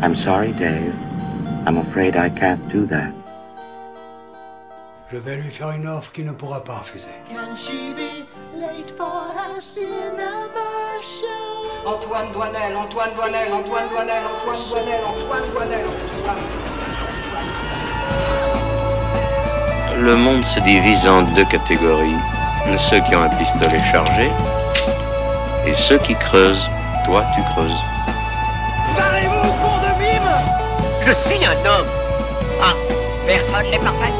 I'm sorry, Dave. I'm afraid I can't do that. Je vais lui faire une offre qu'il ne pourra pas refuser. Can she be late for her cinema show? Antoine Doinel, Antoine Doinel, Antoine Doinel, Antoine Doinel, Antoine Doinel, Le monde se divise en deux catégories. Ceux qui ont un pistolet chargé et ceux qui creusent. Toi, tu creuses. Parlez-vous, con de mime! Je suis un homme. Ah, personne n'est parfait.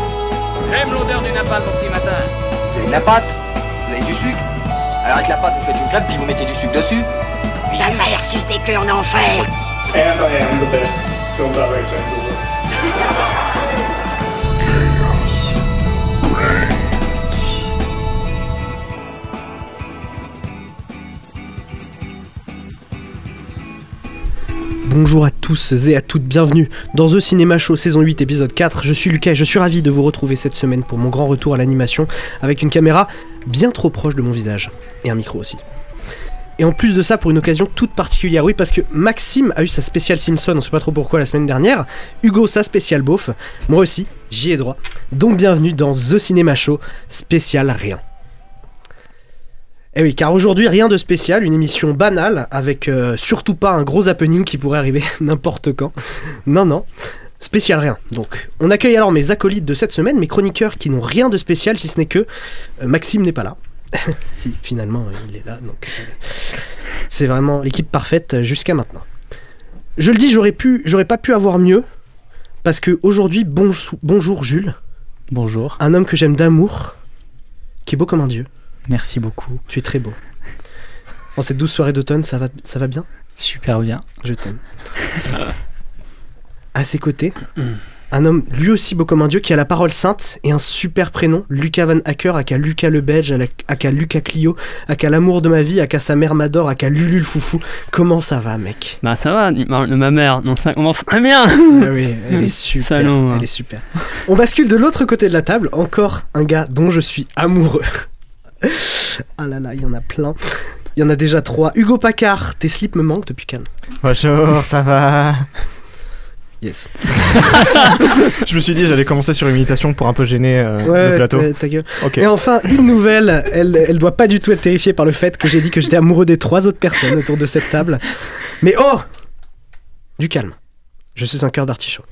J'aime l'odeur du napalm mon petit matin. Vous avez de la pâte? Vous avez du sucre? Alors avec la pâte, vous faites une crêpe puis vous mettez du sucre dessus? La mer suce en enfer. And I am the best film director in the world. Bonjour à tous et à toutes, bienvenue dans The Cinema Show saison 8 épisode 4. Je suis Lucas et je suis ravi de vous retrouver cette semaine pour mon grand retour à l'animation avec une caméra bien trop proche de mon visage et un micro aussi. Et en plus de ça, pour une occasion toute particulière, oui, parce que Maxime a eu sa spéciale Simpson, on sait pas trop pourquoi, la semaine dernière, Hugo sa spéciale beauf, moi aussi, j'y ai droit. Donc bienvenue dans The Cinema Show spécial rien. Eh oui, car aujourd'hui, rien de spécial, une émission banale, avec surtout pas un gros happening qui pourrait arriver n'importe quand. Non, spécial rien. Donc, on accueille alors mes acolytes de cette semaine, mes chroniqueurs qui n'ont rien de spécial, si ce n'est que Maxime n'est pas là. Si, finalement, il est là, donc c'est vraiment l'équipe parfaite jusqu'à maintenant. Je le dis, j'aurais pas pu avoir mieux, parce que aujourd'hui, bonjour Jules. Bonjour. Un homme que j'aime d'amour, qui est beau comme un dieu. Merci beaucoup. Tu es très beau. En cette douce soirée d'automne, ça va bien ? Super bien. Je t'aime. À ses côtés, un homme lui aussi beau comme un dieu qui a la parole sainte et un super prénom, Lucas Van Hacker, aka Lucas le Belge, aka Lucas Clio, aka l'amour de ma vie, aka sa mère m'adore, aka Lulu le foufou. Comment ça va, mec ? Bah ça va, ma mère, non ça commence très bien. Ah oui, elle est super. Salon, elle est super. On bascule de l'autre côté de la table, encore un gars dont je suis amoureux. Ah là là, il y en a plein. Il y en a déjà 3. Hugo Paccard, tes slips me manquent depuis Cannes. Bonjour, ça va? Yes. Je me suis dit j'allais commencer sur une imitation pour un peu gêner le plateau. Ta gueule. Okay. Et enfin, une nouvelle, elle doit pas du tout être terrifiée par le fait que j'ai dit que j'étais amoureux des 3 autres personnes autour de cette table. Mais oh! Du calme. Je suis un cœur d'artichaut.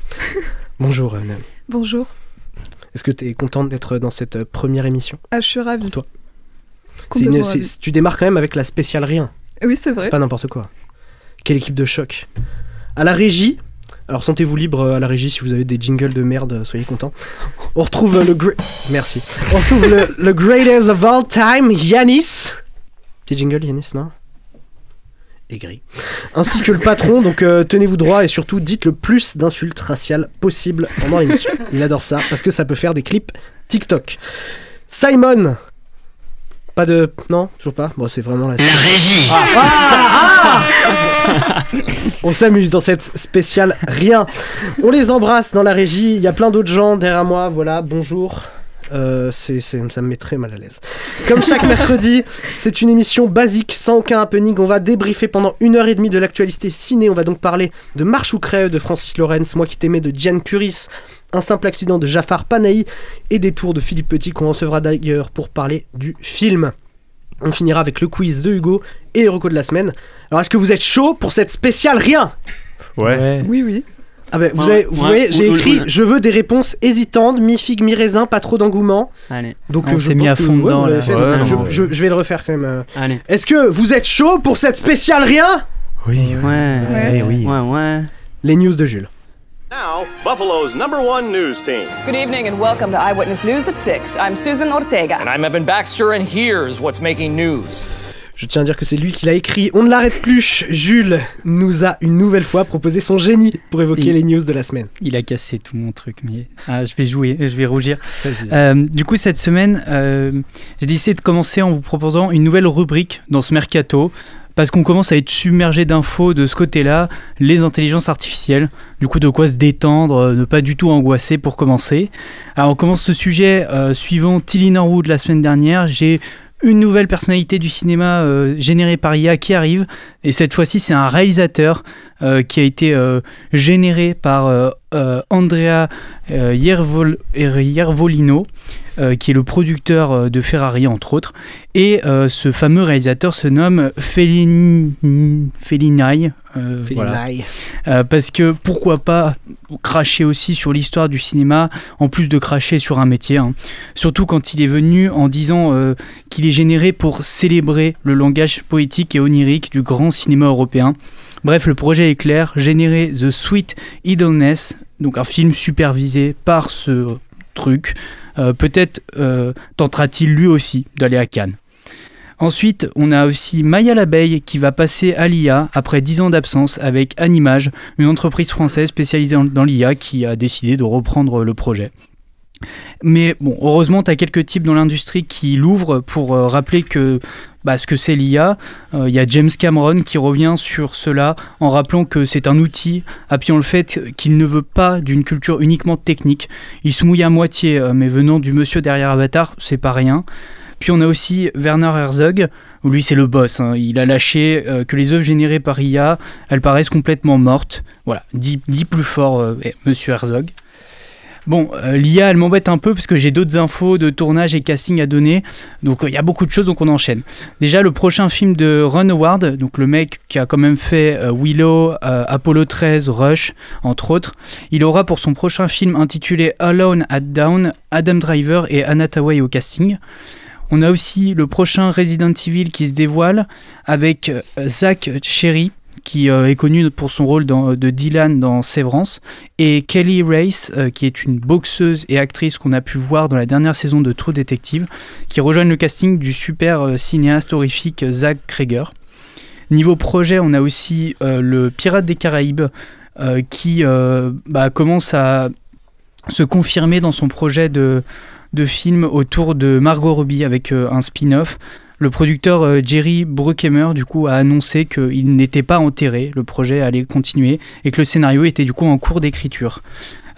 Bonjour, Naomi. Bonjour. Est-ce que tu es contente d'être dans cette première émission? Ah, je suis ravie. Pour toi. Tu démarres quand même avec la spéciale rien. Oui, c'est vrai. C'est pas n'importe quoi. Quelle équipe de choc. À la régie, alors sentez-vous libre à la régie si vous avez des jingles de merde, soyez contents. On retrouve Merci. On retrouve le greatest of all time, Yanis. Petit jingle, Yanis, non? Aigri. Ainsi que le patron, donc tenez-vous droit et surtout dites le plus d'insultes raciales possible pendant l'émission. Il adore ça parce que ça peut faire des clips TikTok. Simon. Pas de... Non, toujours pas. Bon, c'est vraiment la régie. On s'amuse dans cette spéciale rien. On les embrasse dans la régie. Il y a plein d'autres gens derrière moi. Voilà, bonjour. Ça me met très mal à l'aise. Comme chaque mercredi, c'est une émission basique, sans aucun happening. On va débriefer pendant 1h30 de l'actualité ciné. On va donc parler de Marche ou crève de Francis Lawrence, Moi qui t'aimais de Diane Curis, Un simple accident de Jafar Panahi et Des tours de Philippe Petit qu'on recevra d'ailleurs pour parler du film. On finira avec le quiz de Hugo et les recos de la semaine. Alors est-ce que vous êtes chaud pour cette spéciale rien ? Ouais. Oui. Ah ben, vous voyez, j'ai écrit je veux des réponses hésitantes, mi-figue, mi-raisin, pas trop d'engouement. Allez, donc on s'est mis à fond dedans là. Je vais le refaire quand même. Allez. Est-ce que vous êtes chaud pour cette spéciale rien ? Oui. Ouais. Les news de Jules. Now, Buffalo's #1 news team. Good evening and welcome to Eyewitness News at 6. I'm Susan Ortega. And I'm Evan Baxter and here's what's making news. Je tiens à dire que c'est lui qui l'a écrit. On ne l'arrête plus. Jules nous a une nouvelle fois proposé son génie pour évoquer les news de la semaine. Il a cassé tout mon truc, mais je vais rougir. Vas-y. Du coup, cette semaine, j'ai décidé de commencer en vous proposant une nouvelle rubrique dans ce mercato. Parce qu'on commence à être submergé d'infos de ce côté-là, les intelligences artificielles, du coup de quoi se détendre, ne pas du tout angoisser pour commencer. Alors on commence ce sujet suivant Tilly Norwood la semaine dernière, j'ai une nouvelle personnalité du cinéma générée par IA qui arrive, et cette fois-ci c'est un réalisateur qui a été généré par Andrea Iervolino, qui est le producteur de Ferrari entre autres, et ce fameux réalisateur se nomme Fellini, voilà. Parce que pourquoi pas cracher aussi sur l'histoire du cinéma en plus de cracher sur un métier, hein. Surtout quand il est venu en disant qu'il est généré pour célébrer le langage poétique et onirique du grand cinéma européen. Bref, le projet est clair, générer The Sweet Idleness, donc un film supervisé par ce truc. Peut-être tentera-t-il lui aussi d'aller à Cannes. Ensuite, on a aussi Maya l'abeille qui va passer à l'IA après 10 ans d'absence avec Animage, une entreprise française spécialisée dans l'IA qui a décidé de reprendre le projet. Mais bon, heureusement, tu as quelques types dans l'industrie qui l'ouvrent pour rappeler que ce que c'est l'IA. Il y a James Cameron qui revient sur cela en rappelant que c'est un outil, appuyant le fait qu'il ne veut pas d'une culture uniquement technique. Il se mouille à moitié, mais venant du monsieur derrière Avatar, c'est pas rien. Puis on a aussi Werner Herzog, où lui c'est le boss, hein. Il a lâché que les œuvres générées par IA, elles paraissent complètement mortes. Voilà, dit plus fort monsieur Herzog. Bon, l'IA elle m'embête un peu parce que j'ai d'autres infos de tournage et casting à donner, donc il y a beaucoup de choses, donc on enchaîne. Déjà le prochain film de Ron Howard, donc le mec qui a quand même fait Willow, Apollo 13, Rush, entre autres, il aura pour son prochain film intitulé Alone at Dawn, Adam Driver et Anna Tawai au casting. On a aussi le prochain Resident Evil qui se dévoile avec Zach Cherry, qui est connu pour son rôle de Dylan dans Severance, et Kelly Race, qui est une boxeuse et actrice qu'on a pu voir dans la dernière saison de True Detective, qui rejoignent le casting du super cinéaste horrifique Zach Cregger. Niveau projet, on a aussi le Pirate des Caraïbes, qui commence à se confirmer dans son projet de film autour de Margot Robbie avec un spin-off. Le producteur Jerry Bruckheimer du coup a annoncé qu'il n'était pas enterré, le projet allait continuer et que le scénario était du coup en cours d'écriture.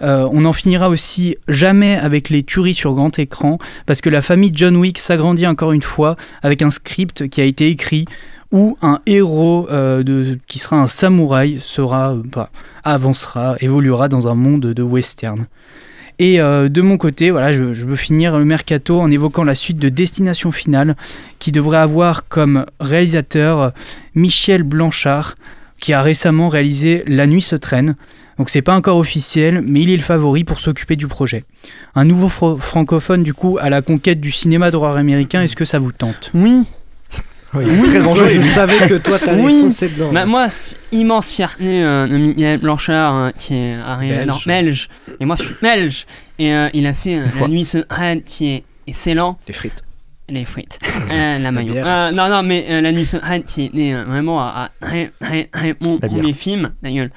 On n'en finira aussi jamais avec les tueries sur grand écran parce que la famille John Wick s'agrandit encore une fois avec un script qui a été écrit où un héros qui sera un samouraï évoluera dans un monde de western. Et de mon côté, voilà, je veux finir le mercato en évoquant la suite de Destination Finale qui devrait avoir comme réalisateur Michel Blanchard qui a récemment réalisé La Nuit se traîne. Donc c'est pas encore officiel, mais il est le favori pour s'occuper du projet. Un nouveau francophone du coup à la conquête du cinéma d'horreur américain, est-ce que ça vous tente ? Oui. Oui, très enjoué. Je savais que toi t'allais foncer dedans. Bah, moi, immense fierté de Michel Blanchard qui est arrivé belge. Et moi je suis belge. Et il a fait La Nuit se traîne qui est excellent. Les frites. La maillot. Non, mais La Nuit se traîne qui était vraiment un très bon premier film. La gueule.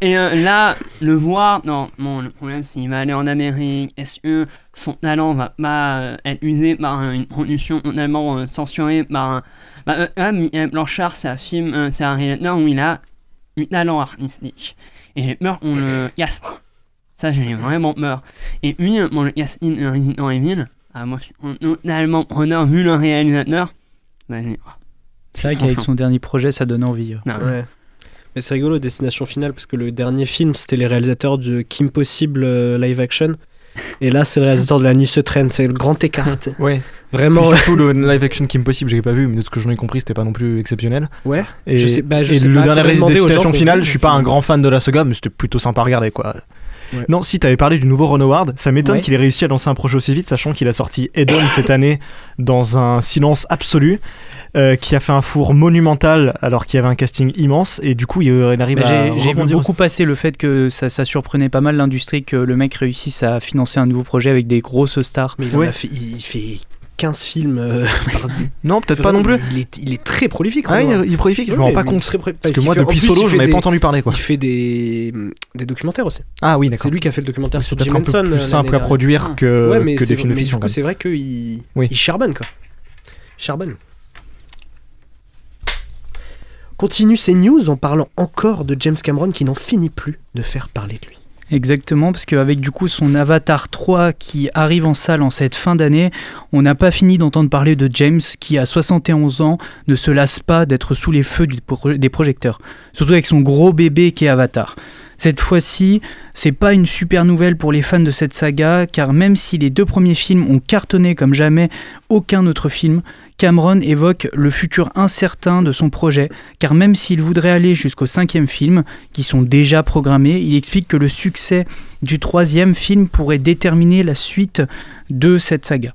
Et là, le voir, non, le problème c'est qu'il va aller en Amérique. Est-ce que son talent va pas être usé par une production totalement censurée par Michel Blanchard, c'est un film, c'est un réalisateur où il a du talent artistique. Et j'ai peur qu'on le casse. Ça, j'ai vraiment peur. Et lui, mon le casting Resident Evil, moi je suis totalement preneur vu le réalisateur. Vas-y. C'est vrai qu'avec son dernier projet, ça donne envie. Ouais. Mais c'est rigolo, Destination Finale, parce que le dernier film, c'était les réalisateurs de Kim Possible live action. Et là, c'est le réalisateur de La Nuit se traîne, c'est le grand écart. Ouais. Vraiment. Puis surtout, le live action Kim Possible, j'ai pas vu, mais de ce que j'en ai compris, c'était pas non plus exceptionnel. Ouais. Et le dernier Destination Finale, je suis pas un grand fan de la saga, mais c'était plutôt sympa à regarder, quoi. Ouais. Non, si t'avais parlé du nouveau Ron Howard, ça m'étonne qu'il ait réussi à lancer un projet aussi vite, sachant qu'il a sorti Eden cette année dans un silence absolu, qui a fait un four monumental alors qu'il y avait un casting immense, et du coup il arrive J'ai vu beaucoup passer le fait que ça surprenait pas mal l'industrie que le mec réussisse à financer un nouveau projet avec des grosses stars. Mais il fait 15 films non, peut-être pas non plus. Il est très prolifique. Ah, il est prolifique, je me rends pas compte. Parce que moi, depuis Solo, je n'avais pas entendu parler, quoi. Il fait des documentaires aussi. Ah oui, d'accord. C'est lui qui a fait le documentaire sur Jim Henson. C'est un peu plus simple à produire que des films de fiction. C'est vrai qu'il charbonne, quoi. Charbonne. Continue ces news en parlant encore de James Cameron qui n'en finit plus de faire parler de lui. Exactement, parce qu'avec du coup son Avatar 3 qui arrive en salle en cette fin d'année, on n'a pas fini d'entendre parler de James qui, à 71 ans, ne se lasse pas d'être sous les feux des projecteurs. Surtout avec son gros bébé qui est Avatar. Cette fois-ci, c'est pas une super nouvelle pour les fans de cette saga, car même si les 2 premiers films ont cartonné comme jamais aucun autre film, Cameron évoque le futur incertain de son projet, car même s'il voudrait aller jusqu'au 5e film, qui sont déjà programmés, il explique que le succès du 3e film pourrait déterminer la suite de cette saga.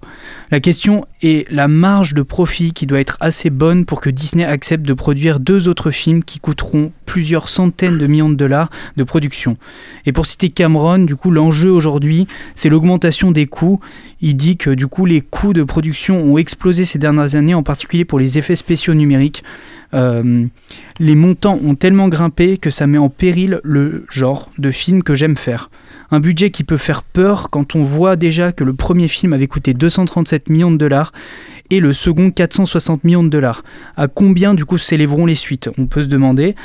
La question est la marge de profit qui doit être assez bonne pour que Disney accepte de produire 2 autres films qui coûteront plusieurs centaines de millions de dollars de production. Et pour citer Cameron, du coup, l'enjeu aujourd'hui, c'est l'augmentation des coûts. Il dit que du coup, les coûts de production ont explosé ces dernières années, en particulier pour les effets spéciaux numériques. Les montants ont tellement grimpé que ça met en péril le genre de film que j'aime faire. Un budget qui peut faire peur quand on voit déjà que le premier film avait coûté 237 millions de dollars et le second 460 millions de dollars. À combien du coup s'élèveront les suites ? On peut se demander.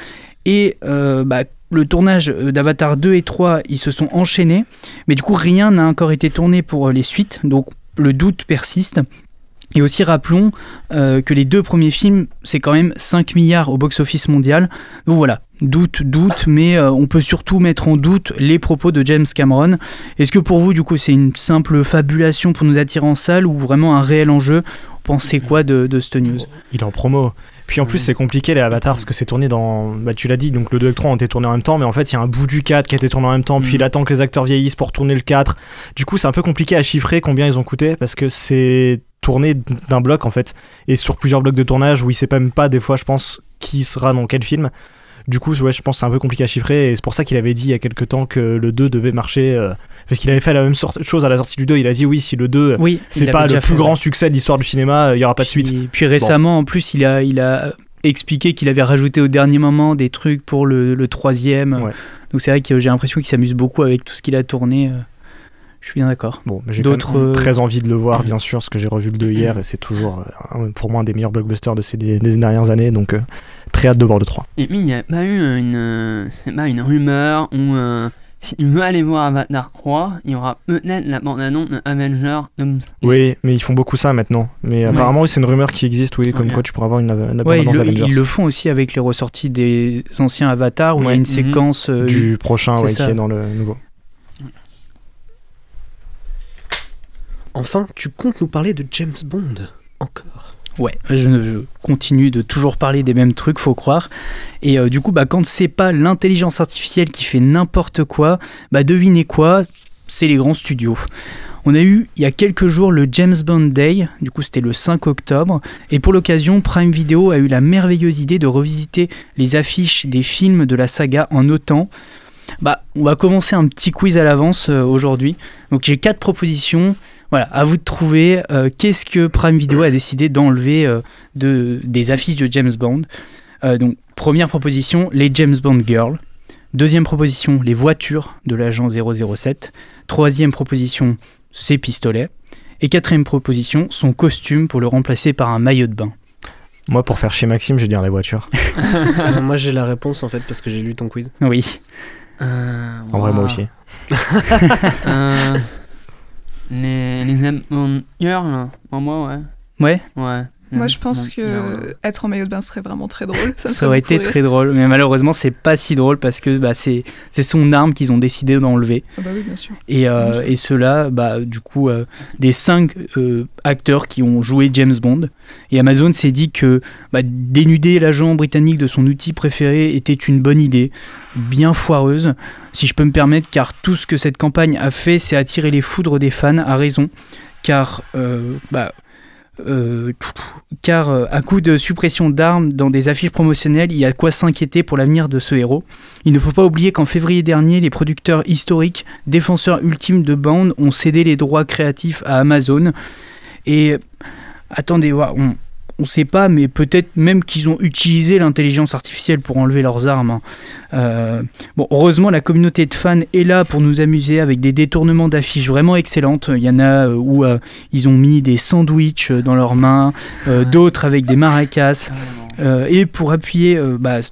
Et le tournage d'Avatar 2 et 3, ils se sont enchaînés, mais du coup rien n'a encore été tourné pour les suites, donc le doute persiste. Et aussi rappelons que les 2 premiers films, c'est quand même 5 milliards au box-office mondial. Donc voilà, doute, mais on peut surtout mettre en doute les propos de James Cameron. Est-ce que pour vous, du coup, c'est une simple fabulation pour nous attirer en salle ou vraiment un réel enjeu ? Pensez quoi de cette news ? Il est en promo. Puis en plus, c'est compliqué les Avatars parce que c'est tourné dans. Bah, tu l'as dit, donc le 2 et le 3 ont été tournés en même temps, mais en fait, il y a un bout du 4 qui a été tourné en même temps, puis il attend que les acteurs vieillissent pour tourner le 4. Du coup, c'est un peu compliqué à chiffrer combien ils ont coûté parce que c'est tourné d'un bloc en fait, et sur plusieurs blocs de tournage où il sait même pas, des fois, je pense, qui sera dans quel film. Du coup, ouais, je pense que c'est un peu compliqué à chiffrer et c'est pour ça qu'il avait dit il y a quelques temps que le 2 devait marcher. Parce qu'il avait fait la même chose à la sortie du 2. Il a dit oui, si le 2 c'est pas le plus grand succès de l'histoire du cinéma, il y aura pas de suite. Puis récemment, en plus, il a expliqué qu'il avait rajouté au dernier moment des trucs pour le 3e. Ouais. Donc c'est vrai que j'ai l'impression qu'il s'amuse beaucoup avec tout ce qu'il a tourné. Je suis bien d'accord. Bon, mais j'ai quand même très envie de le voir, bien sûr, parce que j'ai revu le 2 hier et c'est toujours pour moi un des meilleurs blockbusters de ces dernières années. Donc très hâte de voir le 3. Et puis il n'y a pas eu une rumeur où si tu veux aller voir Avatar 3, il y aura peut-être la bande-annonce de Avengers. Oui, mais ils font beaucoup ça maintenant. Mais apparemment, c'est une rumeur qui existe, oui, comme quoi tu pourras avoir une bande-annonce d'Avengers. Ils le font aussi avec les ressorties des anciens Avatars où il y a une séquence du prochain qui est dans le nouveau. Enfin, tu comptes nous parler de James Bond encore ? Ouais, je continue de toujours parler des mêmes trucs, faut croire. Et du coup, quand c'est pas l'intelligence artificielle qui fait n'importe quoi, devinez quoi ? C'est les grands studios. On a eu, il y a quelques jours, le James Bond Day, du coup c'était le 5 octobre, et pour l'occasion, Prime Video a eu la merveilleuse idée de revisiter les affiches des films de la saga en autant. On va commencer un petit quiz à l'avance aujourd'hui. Donc j'ai 4 propositions. Voilà, à vous de trouver qu'est-ce que Prime Video a décidé d'enlever des affiches de James Bond. Donc, première proposition, les James Bond Girls. Deuxième proposition, les voitures de l'agent 007. Troisième proposition, ses pistolets. Et quatrième proposition, son costume pour le remplacer par un maillot de bain. Moi, pour faire chez Maxime, je vais dire les voitures. Moi, j'ai la réponse en fait parce que j'ai lu ton quiz. Oui. En vrai, moi aussi. Les Bond Girls, en moi, ouais. Ouais. Moi, je pense que être en maillot de bain serait vraiment très drôle. Ça aurait été très drôle, mais malheureusement, c'est pas si drôle parce que c'est son arme qu'ils ont décidé d'enlever. Ah bah oui, bien sûr. Et ceux-là, du coup, des 5 acteurs qui ont joué James Bond. Et Amazon s'est dit que dénuder l'agent britannique de son outil préféré était une bonne idée, bien foireuse, si je peux me permettre, car tout ce que cette campagne a fait, c'est attirer les foudres des fans, à raison, car à coup de suppression d'armes dans des affiches promotionnelles, il y a quoi s'inquiéter pour l'avenir de ce héros. Il ne faut pas oublier qu'en février dernier, les producteurs historiques, défenseurs ultimes de Bond, ont cédé les droits créatifs à Amazon. Et attendez, on sait pas, mais peut-être même qu'ils ont utilisé l'intelligence artificielle pour enlever leurs armes. Heureusement, la communauté de fans est là pour nous amuser avec des détournements d'affiches vraiment excellentes. Il y en a où ils ont mis des sandwichs dans leurs mains, d'autres avec des maracas. Et pour appuyer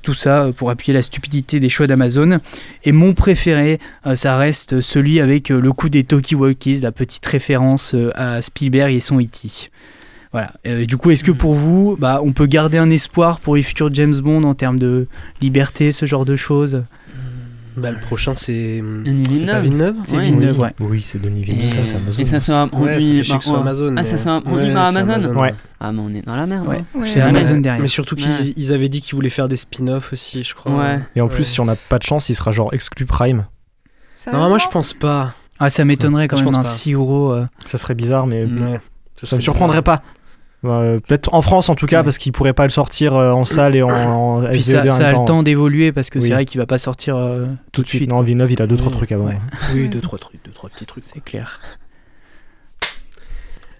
tout ça, pour appuyer la stupidité des choix d'Amazon, et mon préféré, ça reste celui avec le coup des talkie-walkies, la petite référence à Spielberg et son E.T. Voilà. Du coup, est-ce que pour vous, on peut garder un espoir pour les futurs James Bond en termes de liberté, ce genre de choses? Le prochain, c'est pas Villeneuve. C'est Villeneuve, ouais. Oui, c'est Denis Villeneuve. C'est Amazon. Et ça sera produit par Amazon. Ah, ça sera produit par Amazon. Ouais. Ah, mais on est dans la merde. Ouais. C'est Amazon derrière. Mais surtout qu'ils avaient dit qu'ils voulaient faire des spin-offs aussi, je crois. Ouais. Et en plus, si on n'a pas de chance, il sera genre exclu Prime. Non, moi je pense pas. Ah, ça m'étonnerait quand même un si gros. Ça serait bizarre, mais ça me surprendrait pas. Peut-être en France en tout cas, parce qu'il pourrait pas le sortir en salle et en Puis SVOD ça a le temps d'évoluer, parce que c'est vrai qu'il va pas sortir tout de suite. Non, Villeneuve, il a 2-3 trucs avant. Ouais. Oui, 2-3 petits trucs. C'est clair.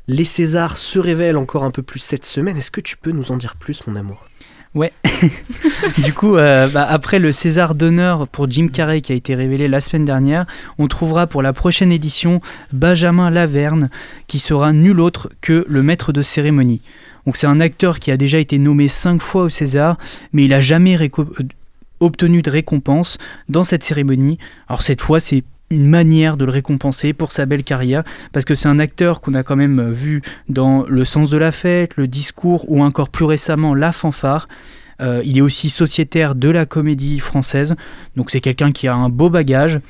Les Césars se révèlent encore un peu plus cette semaine. Est-ce que tu peux nous en dire plus, mon amour? Ouais. Du coup, après le César d'honneur pour Jim Carrey qui a été révélé la semaine dernière, on trouvera pour la prochaine édition Benjamin Laverne, qui sera nul autre que le maître de cérémonie. Donc c'est un acteur qui a déjà été nommé 5 fois au César, mais il n'a jamais obtenu de récompense dans cette cérémonie. Alors cette fois, c'est une manière de le récompenser pour sa belle carrière, parce que c'est un acteur qu'on a quand même vu dans Le Sens de la Fête, Le Discours ou encore plus récemment La Fanfare. Il est aussi sociétaire de la Comédie Française, donc c'est quelqu'un qui a un beau bagage,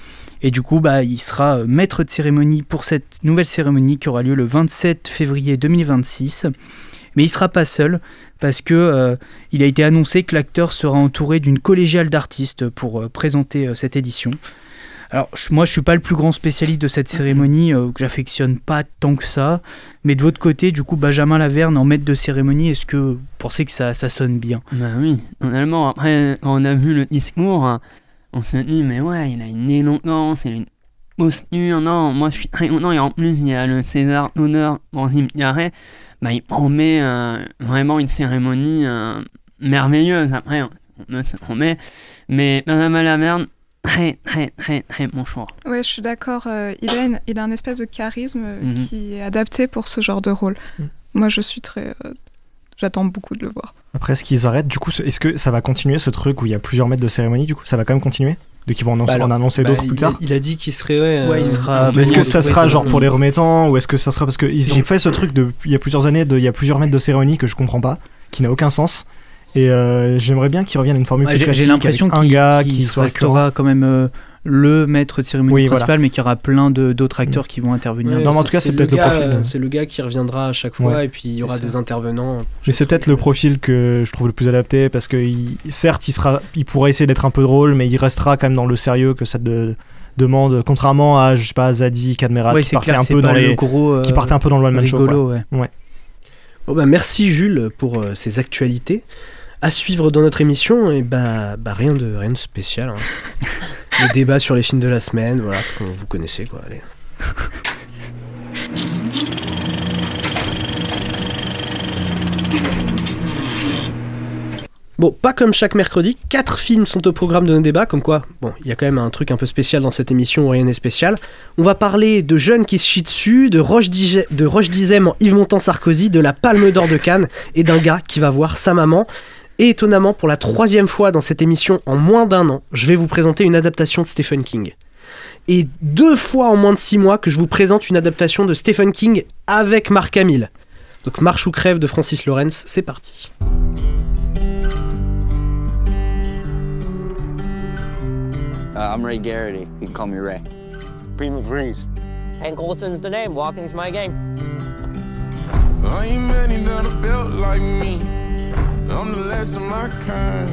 et du coup il sera maître de cérémonie pour cette nouvelle cérémonie qui aura lieu le 27 février 2026. Mais il ne sera pas seul, parce que il a été annoncé que l'acteur sera entouré d'une collégiale d'artistes pour présenter cette édition. Alors moi je suis pas le plus grand spécialiste de cette cérémonie, que j'affectionne pas tant que ça, mais de votre côté, du coup, Benjamin Laverne en maître de cérémonie, est-ce que vous pensez que ça sonne bien? Bah oui, finalement, après quand on a vu le discours, on se dit mais ouais, il a une éloquence, il a une posture, non, moi je suis très content, et en plus il y a le César d'honneur pour Jim Carrey, il promet vraiment une cérémonie merveilleuse. Après on se promet, mais Benjamin Laverne, très bon choix. Ouais, je suis d'accord. Il a un espèce de charisme qui est adapté pour ce genre de rôle. Moi, je suis j'attends beaucoup de le voir. Après, est-ce qu'ils arrêtent? Du coup, est-ce que ça va continuer ce truc où il y a plusieurs maîtres de cérémonie? Du coup, ça va quand même continuer? Donc ils vont en annoncer d'autres plus tard. Il a dit qu'il serait. Il sera. Mais est-ce que ça sera genre pour les remettants, ou est-ce que ça sera parce qu'ils ont fait ce truc il y a plusieurs années, il y a plusieurs maîtres de cérémonie que je comprends pas, qui n'a aucun sens. Et j'aimerais bien qu'ils reviennent à une formule plus classique. J'ai l'impression qu'il restera quand même le maître de cérémonie principal, mais qu'il y aura plein d'autres acteurs qui vont intervenir. Non, mais en tout cas, c'est peut-être le profil. C'est le gars qui reviendra à chaque fois, et puis il y aura des intervenants. Mais c'est peut-être le profil que je trouve le plus adapté, parce que certes, il pourrait essayer d'être un peu drôle, mais il restera quand même dans le sérieux que ça demande, contrairement à, je sais pas, Zadie, Cadmerat, qui partait un peu dans le one-man show. Ouais. Bon, merci Jules pour ces actualités. À suivre dans notre émission, et rien de spécial. Les débats sur les films de la semaine, voilà, vous connaissez quoi. Allez. Bon, pas comme chaque mercredi, 4 films sont au programme de nos débats, comme quoi, il y a quand même un truc un peu spécial dans cette émission où rien n'est spécial. On va parler de Jeunes qui se chient dessus, de Roche Dizem en Yves Montand Sarkozy, de la Palme d'Or de Cannes, et d'un gars qui va voir sa maman. Et étonnamment, pour la 3e fois dans cette émission en moins d'1 an, je vais vous présenter une adaptation de Stephen King. Et 2 fois en moins de 6 mois que je vous présente une adaptation de Stephen King avec Mark Hamill. Donc Marche ou crève de Francis Lawrence, c'est parti. I'm Ray Garrity. You can call me Ray. Beam McVrees. Hank Olson's the name. Walking's my game. I ain't many that are built like me. I'm the last of my kind.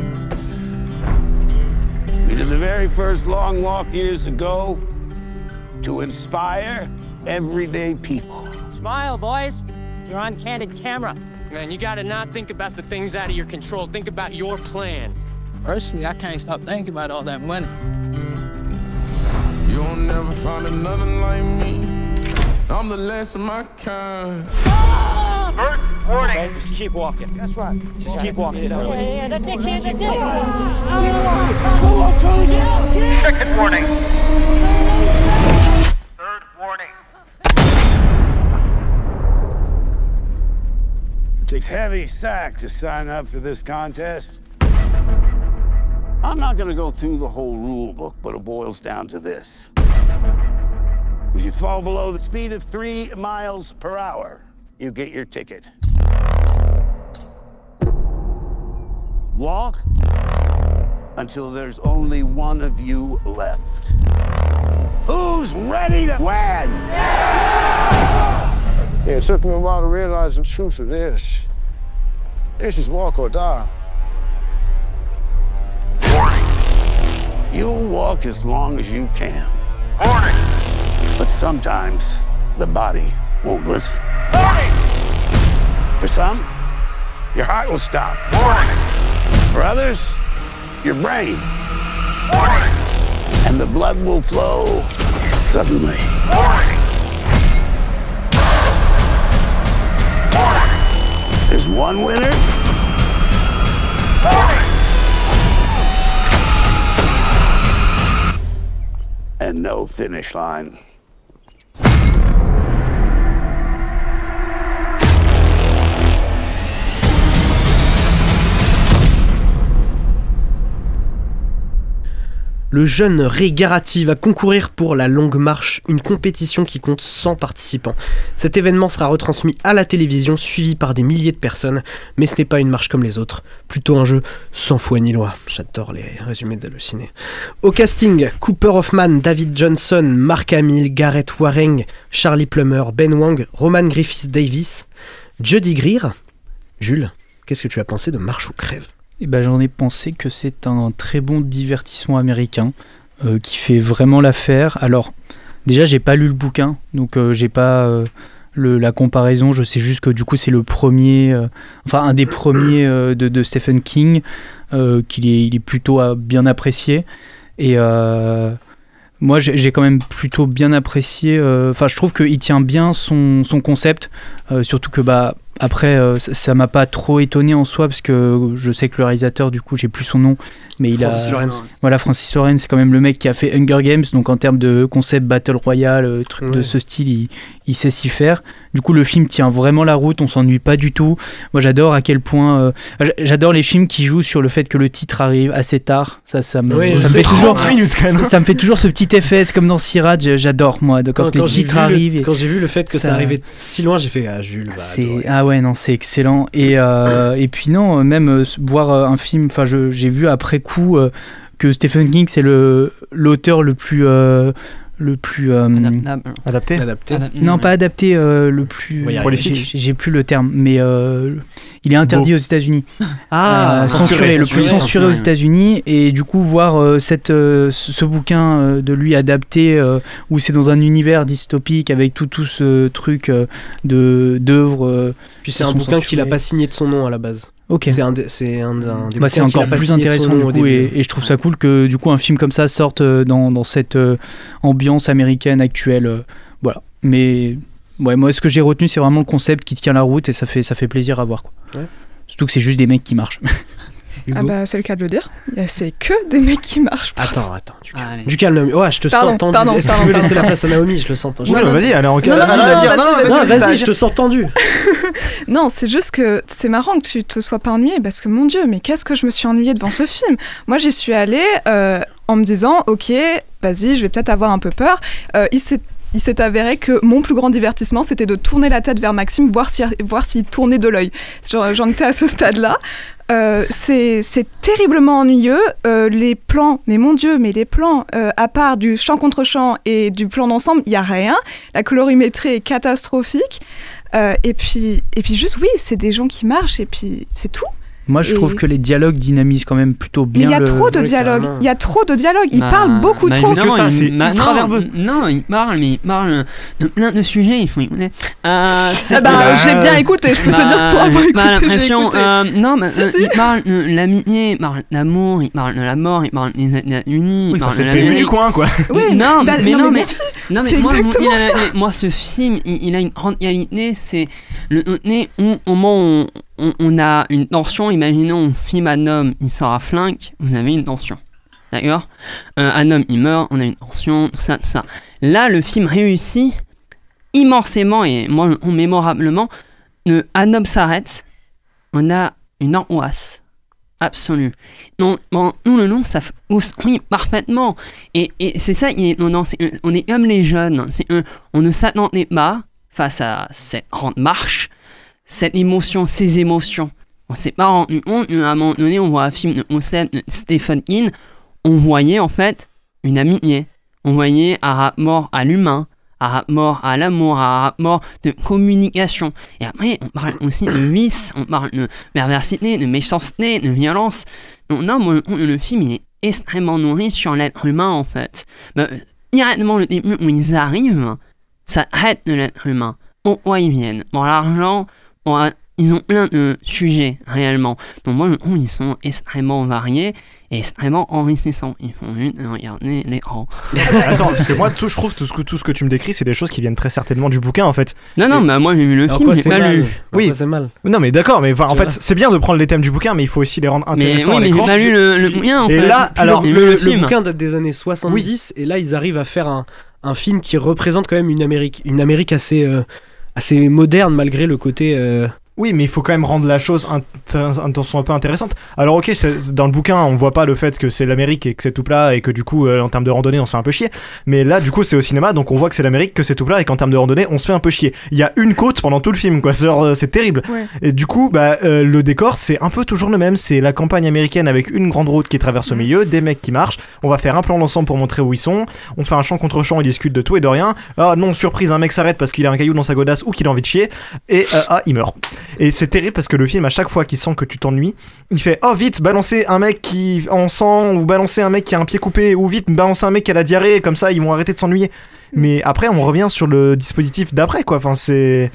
We did the very first long walk years ago to inspire everyday people. Smile, boys. You're on candid camera. Man, you gotta not think about the things out of your control. Think about your plan. Personally, I can't stop thinking about all that money. You'll never find another like me. I'm the last of my kind. Bert, warning. Okay, just keep walking. That's right. Just keep walking. Yeah, that's it, kid. That's it. Second warning. Third warning. It takes heavy sack to sign up for this contest. I'm not gonna go through the whole rule book, but it boils down to this. If you fall below the speed of 3 miles per hour, you get your ticket. Walk until there's only one of you left. Who's ready to win? Yeah, it took me a while to realize the truth of this. This is walk or die. Warning. You'll walk as long as you can. Warning. But sometimes the body won't listen. Warning. For some, your heart will stop. Warning. For others, your brain. Warning. And the blood will flow suddenly. Warning. Warning. There's one winner. Warning. And no finish line. Le jeune Ray Garratti va concourir pour la Longue Marche, une compétition qui compte 100 participants. Cet événement sera retransmis à la télévision, suivi par des milliers de personnes, mais ce n'est pas une marche comme les autres, plutôt un jeu sans foi ni loi. J'adore les résumés d'Halluciné. Au casting, Cooper Hoffman, David Johnson, Mark Hamill, Gareth Wareing, Charlie Plummer, Ben Wang, Roman Griffiths Davis, Jody Greer. Jules, qu'est-ce que tu as pensé de Marche ou Crève ? Eh ben, j'en ai pensé que c'est un très bon divertissement américain qui fait vraiment l'affaire. Alors, déjà, j'ai pas lu le bouquin, donc j'ai pas la comparaison. Je sais juste que du coup, c'est le premier, un des premiers de Stephen King, il est plutôt bien apprécié. Et moi, j'ai quand même plutôt bien apprécié. Je trouve qu'il tient bien son concept, surtout que après, ça m'a pas trop étonné en soi, parce que je sais que le réalisateur, du coup, j'ai plus son nom, mais Francis Lawrence. Voilà, Francis Lawrence, c'est quand même le mec qui a fait Hunger Games, donc en termes de concept Battle Royale, truc de ce style, il sait s'y faire. Du coup, le film tient vraiment la route, on s'ennuie pas du tout. Moi, j'adore à quel point... j'adore les films qui jouent sur le fait que le titre arrive assez tard. Ça me fait toujours... Ça me fait toujours ce petit effet, c'est comme dans Siraj, j'adore, moi, quand les titres arrivent. Quand j'ai vu le fait que ça arrivait si loin, j'ai fait Jules va adorer. Ah ouais, non, c'est excellent. Et puis non, même voir un film, j'ai vu après coup que Stephen King, c'est l'auteur le plus adapté. Non, pas adapté, le plus prolifique. J'ai plus le terme, mais il est interdit aux États-Unis. Censuré, le plus censuré aux États-Unis. Et du coup, voir ce bouquin de lui adapté, où c'est dans un univers dystopique avec tout ce truc d'œuvres. Puis c'est un bouquin qu'il a pas signé de son nom à la base. Ok. C'est un des c'est encore plus intéressant du coup, et je trouve ça cool que du coup un film comme ça sorte dans cette ambiance américaine actuelle. Voilà. Mais ouais, moi ce que j'ai retenu, c'est vraiment le concept qui tient la route, et ça fait plaisir à voir, quoi. Ouais. Surtout que c'est juste des mecs qui marchent. C'est le cas de le dire. C'est que des mecs qui marchent. Attends, du calme, Naomi. Ouais, je te sens tendu. Est-ce que tu veux laisser la place à Naomi? Je le sens tendu. Vas-y, allez, en cas. Vas-y, je te sens tendu. Non, c'est juste que c'est marrant que tu te sois pas ennuyé, parce que mon Dieu, mais qu'est-ce que je me suis ennuyée devant ce film. Moi, j'y suis allée en me disant, ok, vas-y, je vais peut-être avoir un peu peur. Il s'est avéré que mon plus grand divertissement, c'était de tourner la tête vers Maxime, voir s'il tournait de l'œil. J'en étais à ce stade-là. C'est terriblement ennuyeux. Les plans, mais mon Dieu, les plans, à part du champ contre champ et du plan d'ensemble, il n'y a rien. La colorimétrie est catastrophique. Et puis juste, oui, c'est des gens qui marchent, et puis c'est tout. Moi, je trouve que les dialogues dynamisent quand même plutôt bien. Mais il y a trop de dialogues. Il y a trop de dialogues. Ils parlent beaucoup trop. Que ça, c'est ultra verbeux. Non, ils parlent de plein de sujets. J'ai bien écouté. Je peux te dire, pour avoir écouté, l'impression. Ils parlent de l'amitié, ils parlent de l'amour, ils parlent de la mort, ils parlent des États-Unis. C'est le PMU du coin, quoi. Oui, mais moi, ce film, il a une grande qualité. C'est le au moment où on a une tension. Imaginons, on filme un homme, il sort à flingue, vous avez une tension. D'accord ? Un homme, il meurt, on a une tension, tout ça. Là, le film réussit immensément, et moi, mémorablement. Un homme s'arrête, on a une angoisse absolue. Non, bon, nous, le nom, ça oui, parfaitement. Et c'est ça qui est étonnant, on est comme les jeunes, on ne s'attendait pas face à cette grande marche, cette émotion, ces émotions. On s'est pas rendu compte, à un moment donné, on voit un film de concept de Stephen King, on voyait en fait une amitié, on voyait un rapport à l'humain, un rapport à l'amour, un rapport de communication. Et après, on parle aussi de vice, on parle de perversité, de méchanceté, de violence. Donc non, le film, il est extrêmement nourri sur l'être humain, en fait. Directement, le début où ils arrivent, ça traite de l'être humain. Pourquoi ils viennent? Pour l'argent, ils ont plein de sujets, réellement. Donc moi, ils sont extrêmement variés et extrêmement enrichissants. Ils font juste regarder l'écran. Attends, parce que moi, je trouve tout ce que tu me décris, c'est des choses qui viennent très certainement du bouquin, en fait. Non, mais moi, j'ai vu le film, j'ai pas lu. Oui, c'est mal. Non, mais d'accord, mais en fait, c'est bien de prendre les thèmes du bouquin, mais il faut aussi les rendre intéressants à l'écran. Mais j'ai pas lu le bouquin, en fait. Et là, alors, le bouquin date des années 70, et là, ils arrivent à faire un film qui représente quand même une Amérique assez moderne, malgré le côté... Oui, mais il faut quand même rendre la chose un peu intéressante. Alors ok, dans le bouquin, on voit pas le fait que c'est l'Amérique et que c'est tout plat et que du coup, en termes de randonnée, on se fait un peu chier. Mais là, du coup, c'est au cinéma, donc on voit que c'est l'Amérique, que c'est tout plat et qu'en termes de randonnée, on se fait un peu chier. Il y a une côte pendant tout le film, quoi. C'est terrible. Ouais. Et du coup, le décor, c'est un peu toujours le même. C'est la campagne américaine avec une grande route qui traverse au milieu, des mecs qui marchent. On va faire un plan d'ensemble pour montrer où ils sont. On fait un champ contre champ, ils discutent de tout et de rien. Ah non, surprise, un mec s'arrête parce qu'il a un caillou dans sa godasse ou qu'il a envie de chier. Et il meurt. Et c'est terrible parce que le film, à chaque fois qu'il sent que tu t'ennuies, il fait oh vite, balancez un mec qui en sang, ou balancez un mec qui a un pied coupé, ou vite, balancez un mec qui a la diarrhée, comme ça ils vont arrêter de s'ennuyer. Mais après, on revient sur le dispositif d'après, quoi. Enfin, c'est...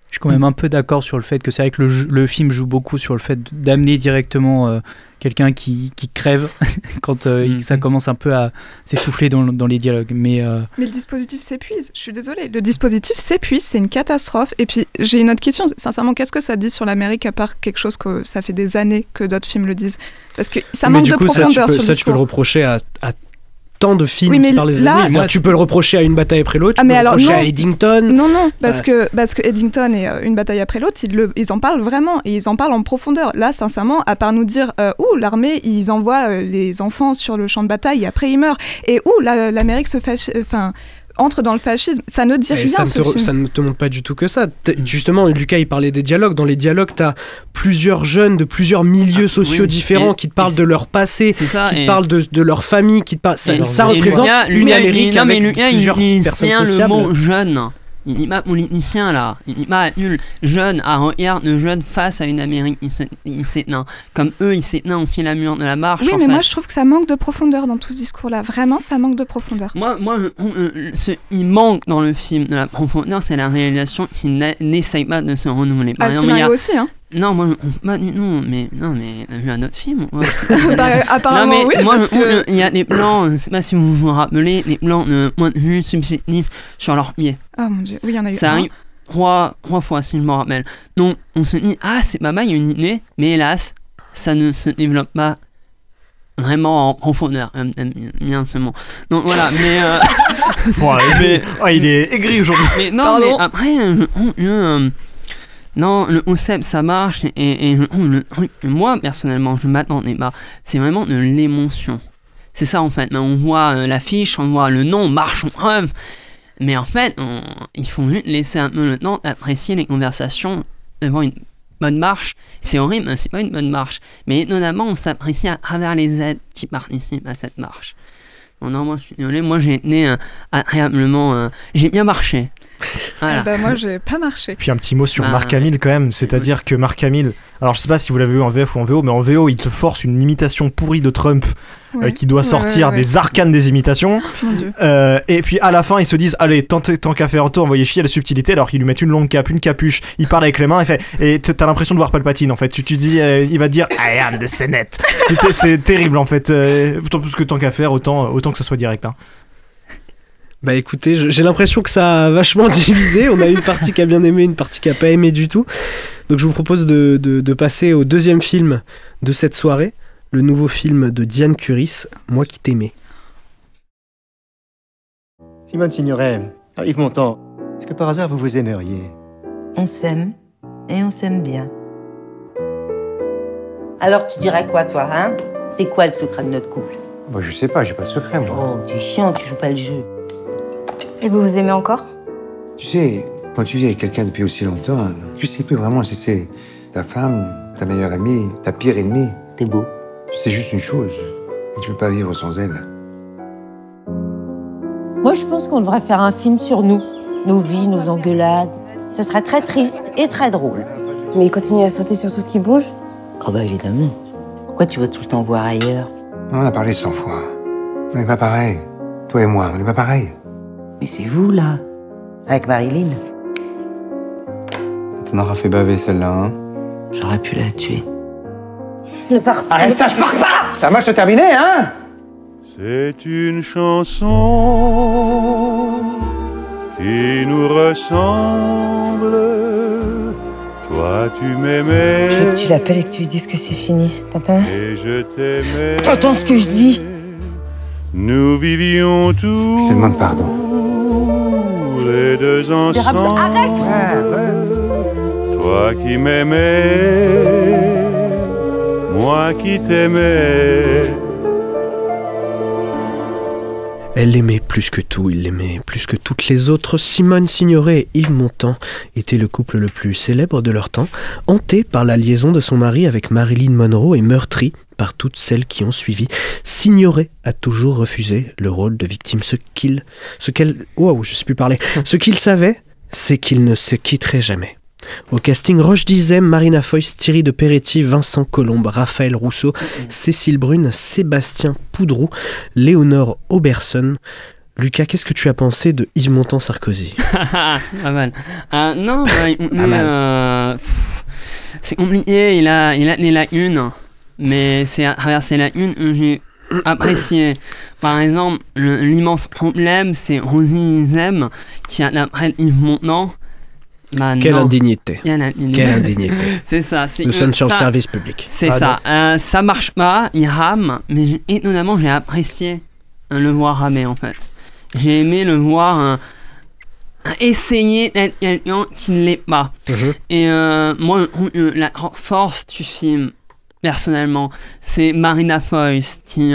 Je suis quand même un peu d'accord sur le fait que c'est vrai que le film joue beaucoup sur le fait d'amener directement quelqu'un qui crève quand ça commence un peu à s'essouffler dans les dialogues. Mais le dispositif s'épuise, je suis désolée. Le dispositif s'épuise, c'est une catastrophe. Et puis j'ai une autre question, sincèrement, qu'est-ce que ça dit sur l'Amérique à part quelque chose que ça fait des années que d'autres films le disent? Parce que ça manque de profondeur sur le discours. Ça, tu peux le reprocher à tant de films qui parlent des ennemis. Tu peux le reprocher à Une bataille après l'autre, tu peux le reprocher à Eddington. Non, parce que Eddington et Une bataille après l'autre, ils en parlent vraiment, et ils en parlent en profondeur. Là, sincèrement, à part nous dire l'armée, ils envoient les enfants sur le champ de bataille et après ils meurent. Et l'Amérique se fâche... entre dans le fascisme, ça ne dit rien, ça ne te montre pas du tout que ça. Justement, Lucas, il parlait des dialogues. Dans les dialogues, t'as plusieurs jeunes de plusieurs milieux sociaux différents qui te parlent de leur passé, qui te parlent de leur famille, qui te parlent... Ça représente une Amérique avec plusieurs personnes sociables. Le mot jeune. Il n'est pas politicien là, il n'est pas nul. Jeune, à regard de jeune face à une Amérique il s'éteint. Comme eux, ils s'éteignent au fil à mur de la marche. Oui, mais moi je trouve que ça manque de profondeur dans tout ce discours-là. Vraiment, ça manque de profondeur. Moi il manque dans le film de la profondeur, c'est la réalisation qui n'essaye pas de se renouveler. Le scénario aussi, hein. Non, moi, t'as vu un autre film? Apparemment, oui, parce que... Il y a des plans, je sais pas si vous vous rappelez, des plans de point de vue subjectif sur leurs pieds. Oh mon dieu, oui, il y en a eu. Ça arrive trois fois, si je me rappelle. Donc, on se dit, c'est pas mal, il y a une idée, mais hélas, ça ne se développe pas vraiment en profondeur. Bien ce mot. Donc voilà, mais... il est aigri aujourd'hui. Mais non, mais après, non, le concept ça marche et moi personnellement je m'attendais pas. C'est vraiment de l'émotion. C'est ça en fait. On voit l'affiche, on voit le nom, marche, on crève. Mais en fait, il faut juste laisser un peu le temps d'apprécier les conversations devant une bonne marche. C'est horrible, c'est pas une bonne marche. Mais étonnamment, on s'apprécie à travers les aides qui participent à cette marche. Non, moi je suis désolé, moi j'ai été agréablement... j'ai bien marché. Voilà. Moi j'ai pas marché. Puis un petit mot sur Mark Hamill quand même, c'est-à-dire que Mark Hamill, alors je sais pas si vous l'avez vu en VF ou en VO, mais en VO il te force une imitation pourrie de Trump qui doit sortir des arcanes des imitations. Et puis à la fin ils se disent allez, tant qu'à faire autant, envoyer chier la subtilité, alors qu'ils lui mettent une longue cape, une capuche, il parle avec les mains et t'as l'impression de voir Palpatine en fait. Tu dis il va te dire I am the Senate. C'est terrible en fait, autant plus que tant qu'à faire, autant que ce soit direct. Bah écoutez, j'ai l'impression que ça a vachement divisé. On a une partie qui a bien aimé, une partie qui a pas aimé du tout. Donc je vous propose de passer au deuxième film de cette soirée, le nouveau film de Diane Curis, Moi qui t'aimais. Simone Signoret, Yves Montand, est-ce que par hasard vous vous aimeriez? On s'aime, et on s'aime bien. Alors tu dirais quoi, toi, hein? C'est quoi le secret de notre couple? Bah, je sais pas, j'ai pas de secret, moi. Oh, t'es chiant, tu joues pas le jeu. Et vous vous aimez encore? Tu sais, quand tu vis avec quelqu'un depuis aussi longtemps, tu sais plus vraiment si c'est ta femme, ta meilleure amie, ta pire ennemie. T'es beau. Tu sais juste une chose, que tu peux pas vivre sans elle. Moi, je pense qu'on devrait faire un film sur nous. Nos vies, nos engueulades. Ce serait très triste et très drôle. Mais il continue à sauter sur tout ce qui bouge? Oh bah évidemment. Pourquoi tu vas tout le temps voir ailleurs? On en a parlé 100 fois. On n'est pas pareil. Toi et moi, on n'est pas pareil. Mais c'est vous, là. Avec Marilyn. T'en auras fait baver celle-là, hein? J'aurais pu la tuer. Ne pars pas. Arrête ça, je pars pas! Ça va se terminer, hein? C'est une chanson qui nous ressemble. Toi, tu m'aimais. Je veux que tu l'appelles et que tu lui dises que c'est fini. T'entends? Et je t'aimais. T'entends ce que je dis? Nous vivions tous. Je te demande pardon. Les deux ensemble. Arrête! Toi qui m'aimais, moi qui t'aimais. Elle l'aimait plus que tout, il l'aimait plus que toutes les autres. Simone Signoret et Yves Montand étaient le couple le plus célèbre de leur temps, hanté par la liaison de son mari avec Marilyn Monroe et meurtri par toutes celles qui ont suivi. Signoret a toujours refusé le rôle de victime. Ce qu'il savait, c'est qu'il ne se quitterait jamais. Au casting, Roche Dizem, Marina Foïs, Thierry de Peretti, Vincent Colombe, Raphaël Rousseau, Cécile Brune, Sébastien Poudroux, Léonore Auberson. Lucas, qu'est-ce que tu as pensé de Yves Montand-Sarkozy? Pas mal. C'est compliqué, il a des lacunes, mais c'est à travers ces lacunes que j'ai apprécié. Par exemple, l'immense problème, c'est Rosie Zem qui interprète Yves Montand. Bah, Quelle indignité. Quelle indignité. C'est ça. Nous sommes sur le service public. C'est ça. Ça marche pas, il rame, mais étonnamment, j'ai apprécié le voir ramer en fait. J'ai aimé le voir essayer d'être quelqu'un qui ne l'est pas. Et moi, la force du film, personnellement, c'est Marina Foïs qui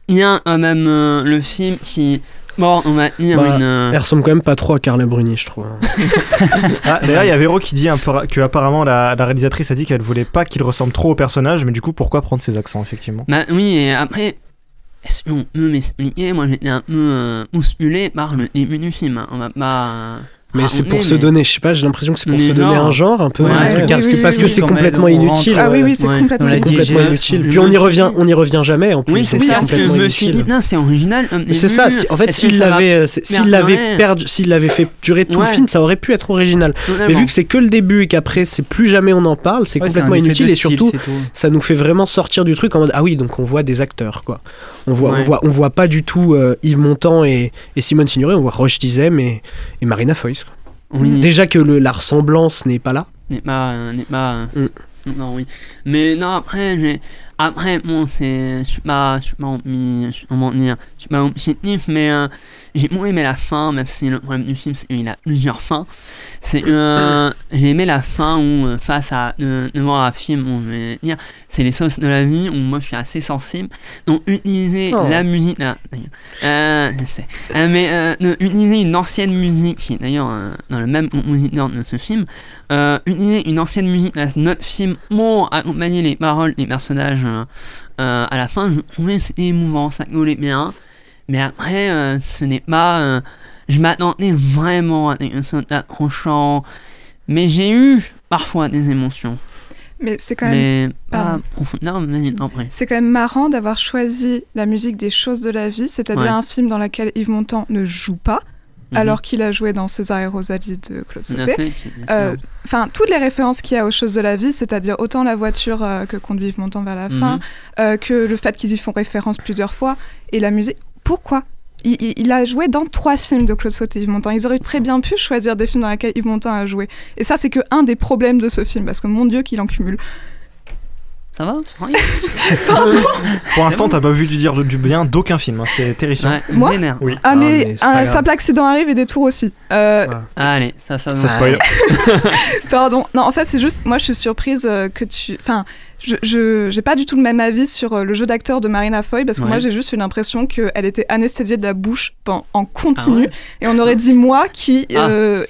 vient quand même le film qui. Bon, on va dire Elle ressemble quand même pas trop à Carla Bruni, je trouve. D'ailleurs, il y a Véro qui dit que apparemment la réalisatrice a dit qu'elle voulait pas qu'il ressemble trop au personnage, mais du coup, pourquoi prendre ses accents, effectivement? Bah oui, et après, est-ce qu'on peut m'expliquer? Moi, j'étais un peu bousculé par le début du film. On va pas. Mais c'est pour se donner, je sais pas, j'ai l'impression que c'est pour se donner un genre, un peu, un truc parce que c'est complètement inutile. Ah oui, c'est complètement inutile. Puis on y revient jamais, en plus. Oui, c'est ça, parce que je me suis dit, non, c'est original. C'est ça, en fait, s'il l'avait fait durer tout le film, ça aurait pu être original. Mais vu que c'est que le début et qu'après, c'est plus jamais on en parle, c'est complètement inutile et surtout, ça nous fait vraiment sortir du truc en mode, ah oui, donc on voit des acteurs, quoi. On voit pas du tout Yves Montand et Simone Signoret, on voit Roche Dizem et Marina Foïs. Oui. Déjà que la ressemblance n'est pas là. N'est pas. Non, oui. Mais non, après, bon, je suis pas objectif, mais j'ai beaucoup aimé la fin, même si le problème du film, c'est qu'il a plusieurs fins. J'ai aimé la fin où, face à devant un film, on va dire, c'est les sauces de la vie, où moi je suis assez sensible. Donc, utiliser la musique, je sais, mais utiliser une ancienne musique, qui est d'ailleurs dans le même compositeur de ce film, utiliser une ancienne musique de notre film pour accompagner les paroles des personnages à la fin, je trouvais que c'était émouvant, ça collait bien. Mais après, ce n'est pas. Je m'attendais vraiment à quelque chose d'accrochant. Mais j'ai eu parfois des émotions. Mais c'est quand même. C'est quand même marrant d'avoir choisi la musique des choses de la vie, c'est-à-dire un film dans lequel Yves Montand ne joue pas. Alors qu'il a joué dans César et Rosalie de Claude Sautet. Enfin, toutes les références qu'il y a aux choses de la vie, c'est-à-dire autant la voiture que conduit Yves Montand vers la fin, que le fait qu'ils y font référence plusieurs fois, et la musique. Pourquoi ? Il a joué dans 3 films de Claude Sautet, Yves Montand. Ils auraient très bien pu choisir des films dans lesquels Yves Montand a joué. Et ça, c'est qu'un des problèmes de ce film, parce que mon Dieu, qu'il en cumule. Ça va? Pardon. Pour l'instant, t'as pas vu du dire du bien d'aucun film. Hein. C'est terrifiant. Ouais, moi oui. Ah, mais un simple accident arrive et des tours aussi. Allez, ça spoil. Pardon. Non, en fait, c'est juste, moi, je suis surprise que tu. Enfin, j'ai pas du tout le même avis sur le jeu d'acteur de Marina Foy parce que moi, j'ai juste eu l'impression qu'elle était anesthésiée de la bouche en continu et on aurait dit moi qui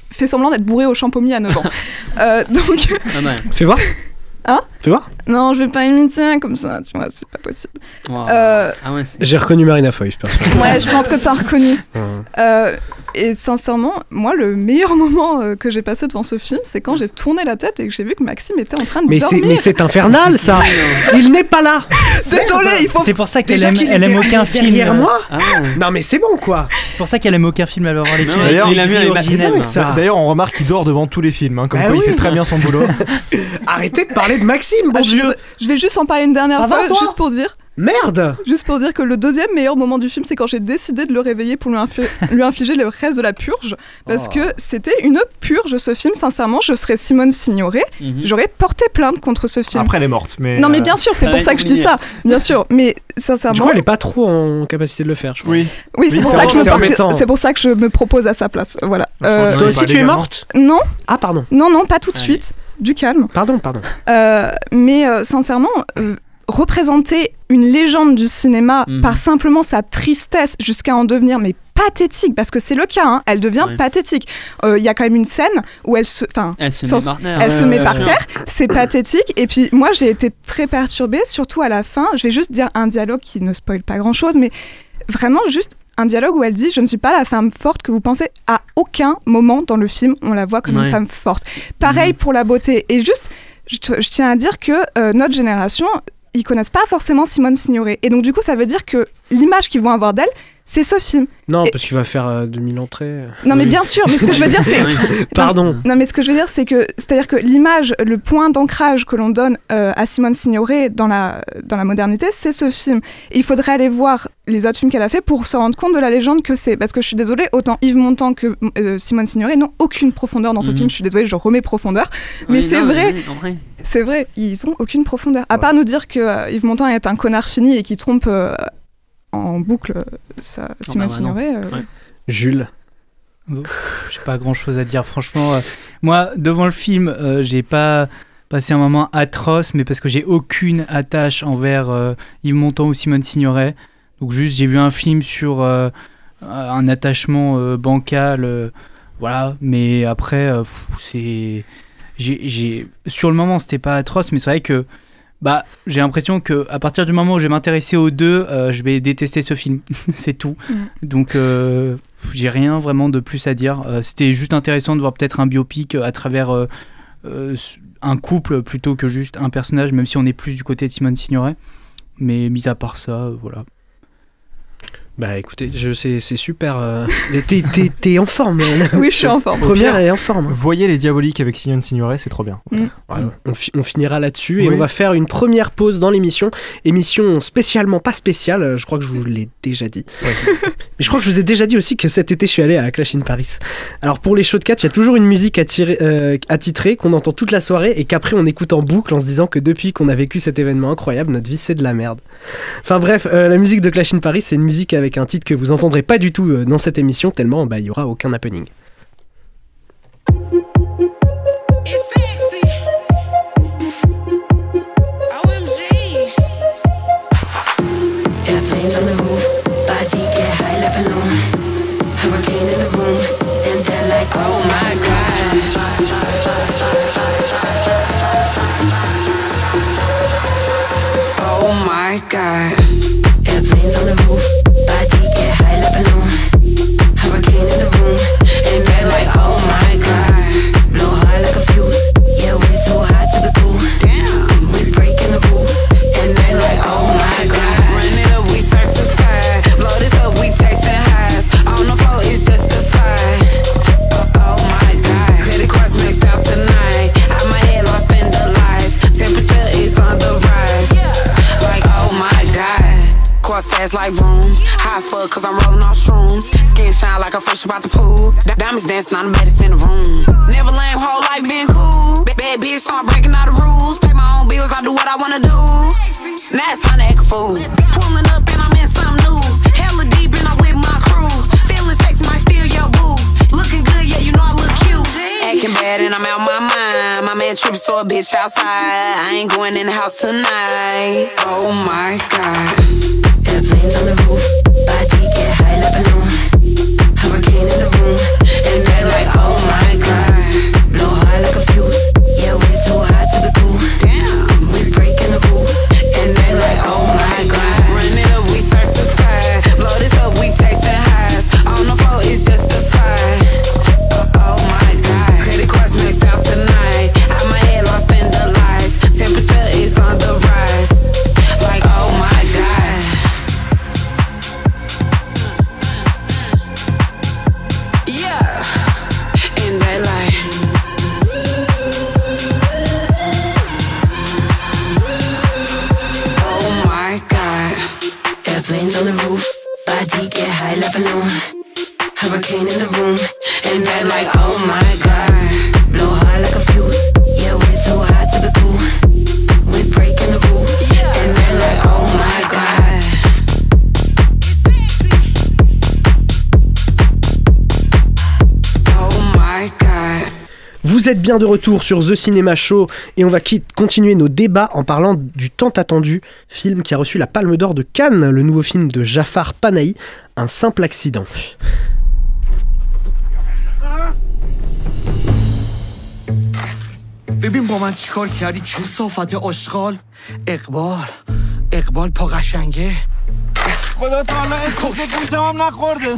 fait semblant d'être bourré au champomis à 9 ans. Donc. Fais voir. Hein? Fais voir. Non, je vais pas imiter comme ça, tu vois, c'est pas possible. Wow. J'ai reconnu Marina Foy, je pense. Ouais, je pense que t'as reconnu. Et sincèrement, moi, le meilleur moment que j'ai passé devant ce film, c'est quand j'ai tourné la tête et que j'ai vu que Maxime était en train de dormir. Mais c'est infernal, ça. Il n'est pas là. Désolé, il faut. C'est pour ça qu'elle aime aucun film. Derrière moi. Non, mais c'est bon, quoi. C'est pour ça qu'elle aime aucun film alors les films. D'ailleurs, il a mis original. D'ailleurs, on remarque qu'il dort devant tous les films, hein, comme quoi il fait très bien son boulot. Arrêtez de parler de Maxime, bon Dieu. Je vais juste en parler une dernière fois, juste pour dire. Merde! Juste pour dire que le deuxième meilleur moment du film, c'est quand j'ai décidé de le réveiller pour lui infliger le reste de la purge. Parce que c'était une purge, ce film. Sincèrement, je serais Simone Signoret. J'aurais porté plainte contre ce film. Après, elle est morte. Mais non, mais bien sûr, c'est pour ça que je dis ça. Bien sûr, mais sincèrement. Du coup, elle est pas trop en capacité de le faire, je crois. Oui, c'est pour ça que je me propose à sa place. Voilà. Toi aussi, tu es morte? Non. Ah, pardon. Non, pas tout de suite. Du calme. Pardon. Mais sincèrement, représenter une légende du cinéma par simplement sa tristesse jusqu'à en devenir pathétique, parce que c'est le cas, hein, elle devient pathétique. Il y a quand même une scène où elle se met par terre, c'est pathétique, et puis moi j'ai été très perturbée, surtout à la fin. Je vais juste dire un dialogue qui ne spoile pas grand chose, mais vraiment juste un dialogue où elle dit « Je ne suis pas la femme forte que vous pensez ». À aucun moment dans le film, on la voit comme une femme forte. Pareil pour la beauté. Et juste, je tiens à dire que notre génération, ils connaissent pas forcément Simone Signoret. Et donc, du coup, ça veut dire que l'image qu'ils vont avoir d'elle, c'est ce film. Non, parce qu'il va faire 2000 entrées. Non, mais bien sûr, mais ce que je veux dire, c'est... Pardon. Non, mais ce que je veux dire, c'est-à-dire que l'image, le point d'ancrage que l'on donne à Simone Signoret dans la modernité, c'est ce film. Et il faudrait aller voir les autres films qu'elle a fait pour se rendre compte de la légende que c'est. Parce que je suis désolée, autant Yves Montand que Simone Signoret n'ont aucune profondeur dans ce film. Je suis désolée, je remets profondeur. Mais c'est vrai. C'est vrai, ils ont aucune profondeur. À part nous dire que Yves Montand est un connard fini et qui trompe... en boucle Simone Signoret. Jules. J'ai pas grand chose à dire, franchement. Moi, devant le film, j'ai pas passé un moment atroce, mais parce que j'ai aucune attache envers Yves Montand ou Simone Signoret. Donc, juste, j'ai vu un film sur un attachement bancal, voilà. Mais après, sur le moment, c'était pas atroce, mais c'est vrai que. J'ai l'impression qu'à partir du moment où je vais m'intéresser aux deux, je vais détester ce film. C'est tout. Donc, j'ai rien vraiment de plus à dire. C'était juste intéressant de voir peut-être un biopic à travers un couple plutôt que juste un personnage, même si on est plus du côté de Simone Signoret. Mais mis à part ça, voilà. Bah écoutez, c'est super. T'es en forme. Oui, je suis en forme. Première, elle est en forme. Voyez Les Diaboliques avec Simone Signoret, c'est trop bien. Voilà. On finira là-dessus et on va faire une première pause dans l'émission. Émission spécialement pas spéciale, je crois que je vous l'ai déjà dit. Mais je crois que je vous ai déjà dit aussi que cet été je suis allé à Clash in Paris. Alors pour les shows de catch, il y a toujours une musique attitrée qu'on entend toute la soirée et qu'après on écoute en boucle en se disant que depuis qu'on a vécu cet événement incroyable, notre vie c'est de la merde. Enfin bref, la musique de Clash in Paris, c'est une musique avec un titre que vous entendrez pas du tout dans cette émission tellement il y aura aucun happening. Like room, high as fuck cause I'm rolling off shrooms. Skin shine like I'm fresh about the pool. Diamonds dancing on the baddest in the room. Never lame, whole life been cool. Bad bitch, so I'm breaking all the rules. Pay my own bills. cause I do what I wanna do. Now it's time to act a fool. Pulling up and I'm in something new. Hella deep and I'm with my crew. Feeling sexy might steal your boo. Looking good, yeah, you know I look cute. Acting bad and I'm out my mind. My man tripping, so a bitch outside. I ain't going in the house tonight. Oh my God. Airplanes on the roof, body get high like balloon. Hurricane in the room, and they're like, oh my God. Blow high like a fuse, yeah, we're too hot to be cool. Damn, we're breaking the rules, and they're like, oh my God. Run it up, we certified. Blow this up, we chasing highs. On the floor, it's justified. Oh my God. Credit cards maxed out tonight. Out my head, lost in the lights. Temperature is on the rise. Like, oh my God. Yeah. And they like, oh my God. Airplanes on the roof, body get high like balloon. Hurricane in the room, and they're like, oh my God. Blow high like a fuse, yeah, we're too hot to be cool. We're breaking the rules, and they're like, oh my God. Oh my God. Vous êtes bien de retour sur The Cinema Show et on va continuer nos débats en parlant du tant attendu film qui a reçu la Palme d'Or de Cannes, le nouveau film de Jafar Panahi, Un simple accident. ببین با من چیکار کردی کثافت آشغال اقبال پا قشنگه خدا تعالی اسمش گوشم هم نخورده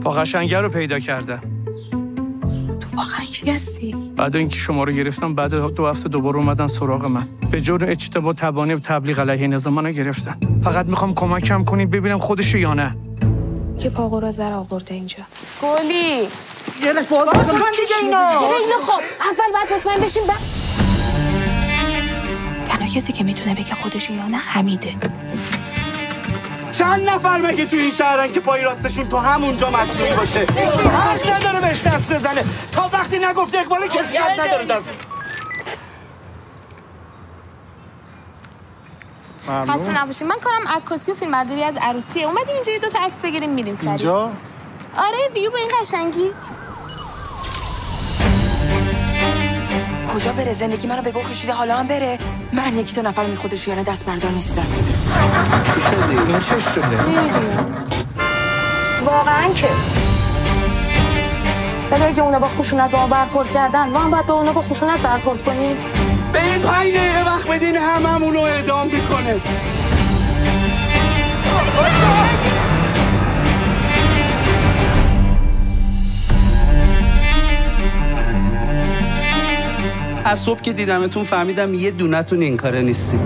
پا قشنگه رو پیدا کردم تو واقعا کی هستی؟ بعد اینکه شما رو گرفتم بعد 2 هفته دوباره اومدن سراغ من به جرم اجتباه تبانی و تبلیغ علیه نظام منو گرفتن فقط میخوام کمکم کنید ببینم خودشه یا نه که پاقو را زر آورده اینجا گلی یه باز کن دیگه اینا خیلی خوب اول باید مطمئن بشیم تنها کسی که میتونه بگه خودش یا نه حمیده چند نفر مگه تو این شهرن که پای راستشون تو همونجا مسئول باشه کسی حق نداره بهش دست بزنه تا وقتی نگفته اقبال کسی حق نداره دست خسته نباشین من کارم عکاسی و فیلمبرداری از عروسیه اومدیم اینجا یه 2 تا عکس بگیریم میریم سریع اینجا آره ویو به این قشنگی کجا بره زندگی منو به گو کشیده حالا هم بره من 1-2 نفر می خودش یعنی دست بردار نیستم این چه شده واقعا که ولی اگه اونا با خشونت با ما برخورد کردن ما هم باید با اونا با خشونت برخورد کنیم به این 5 دقیقه وقت بدین هممونو اعدام میکنه از صبح که دیدمتون فهمیدم یه دونتون این کاره نیستی.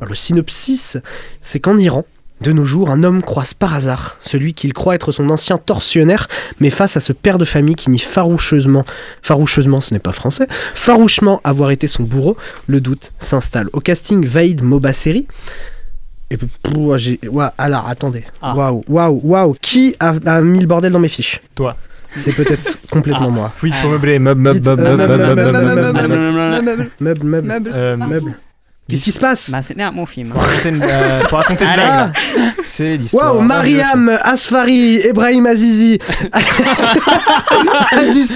Le synopsis, c'est qu'en Iran, de nos jours, un homme croise par hasard celui qu'il croit être son ancien tortionnaire, mais face à ce père de famille qui nie farouchement, ce n'est pas français, farouchement avoir été son bourreau, le doute s'installe. Au casting, Vahid Mobasseri. Et alors, attendez. Waouh. Qui a mis le bordel dans mes fiches ? Toi. C'est peut-être complètement moi. Oui, il faut meubler. Meuble. Qu'est-ce qui se passe? Bah, c'était un bon film. Faut raconter une blague. C'est l'histoire. Waouh, Mariam Asfari, Ebrahim Azizi, Addis,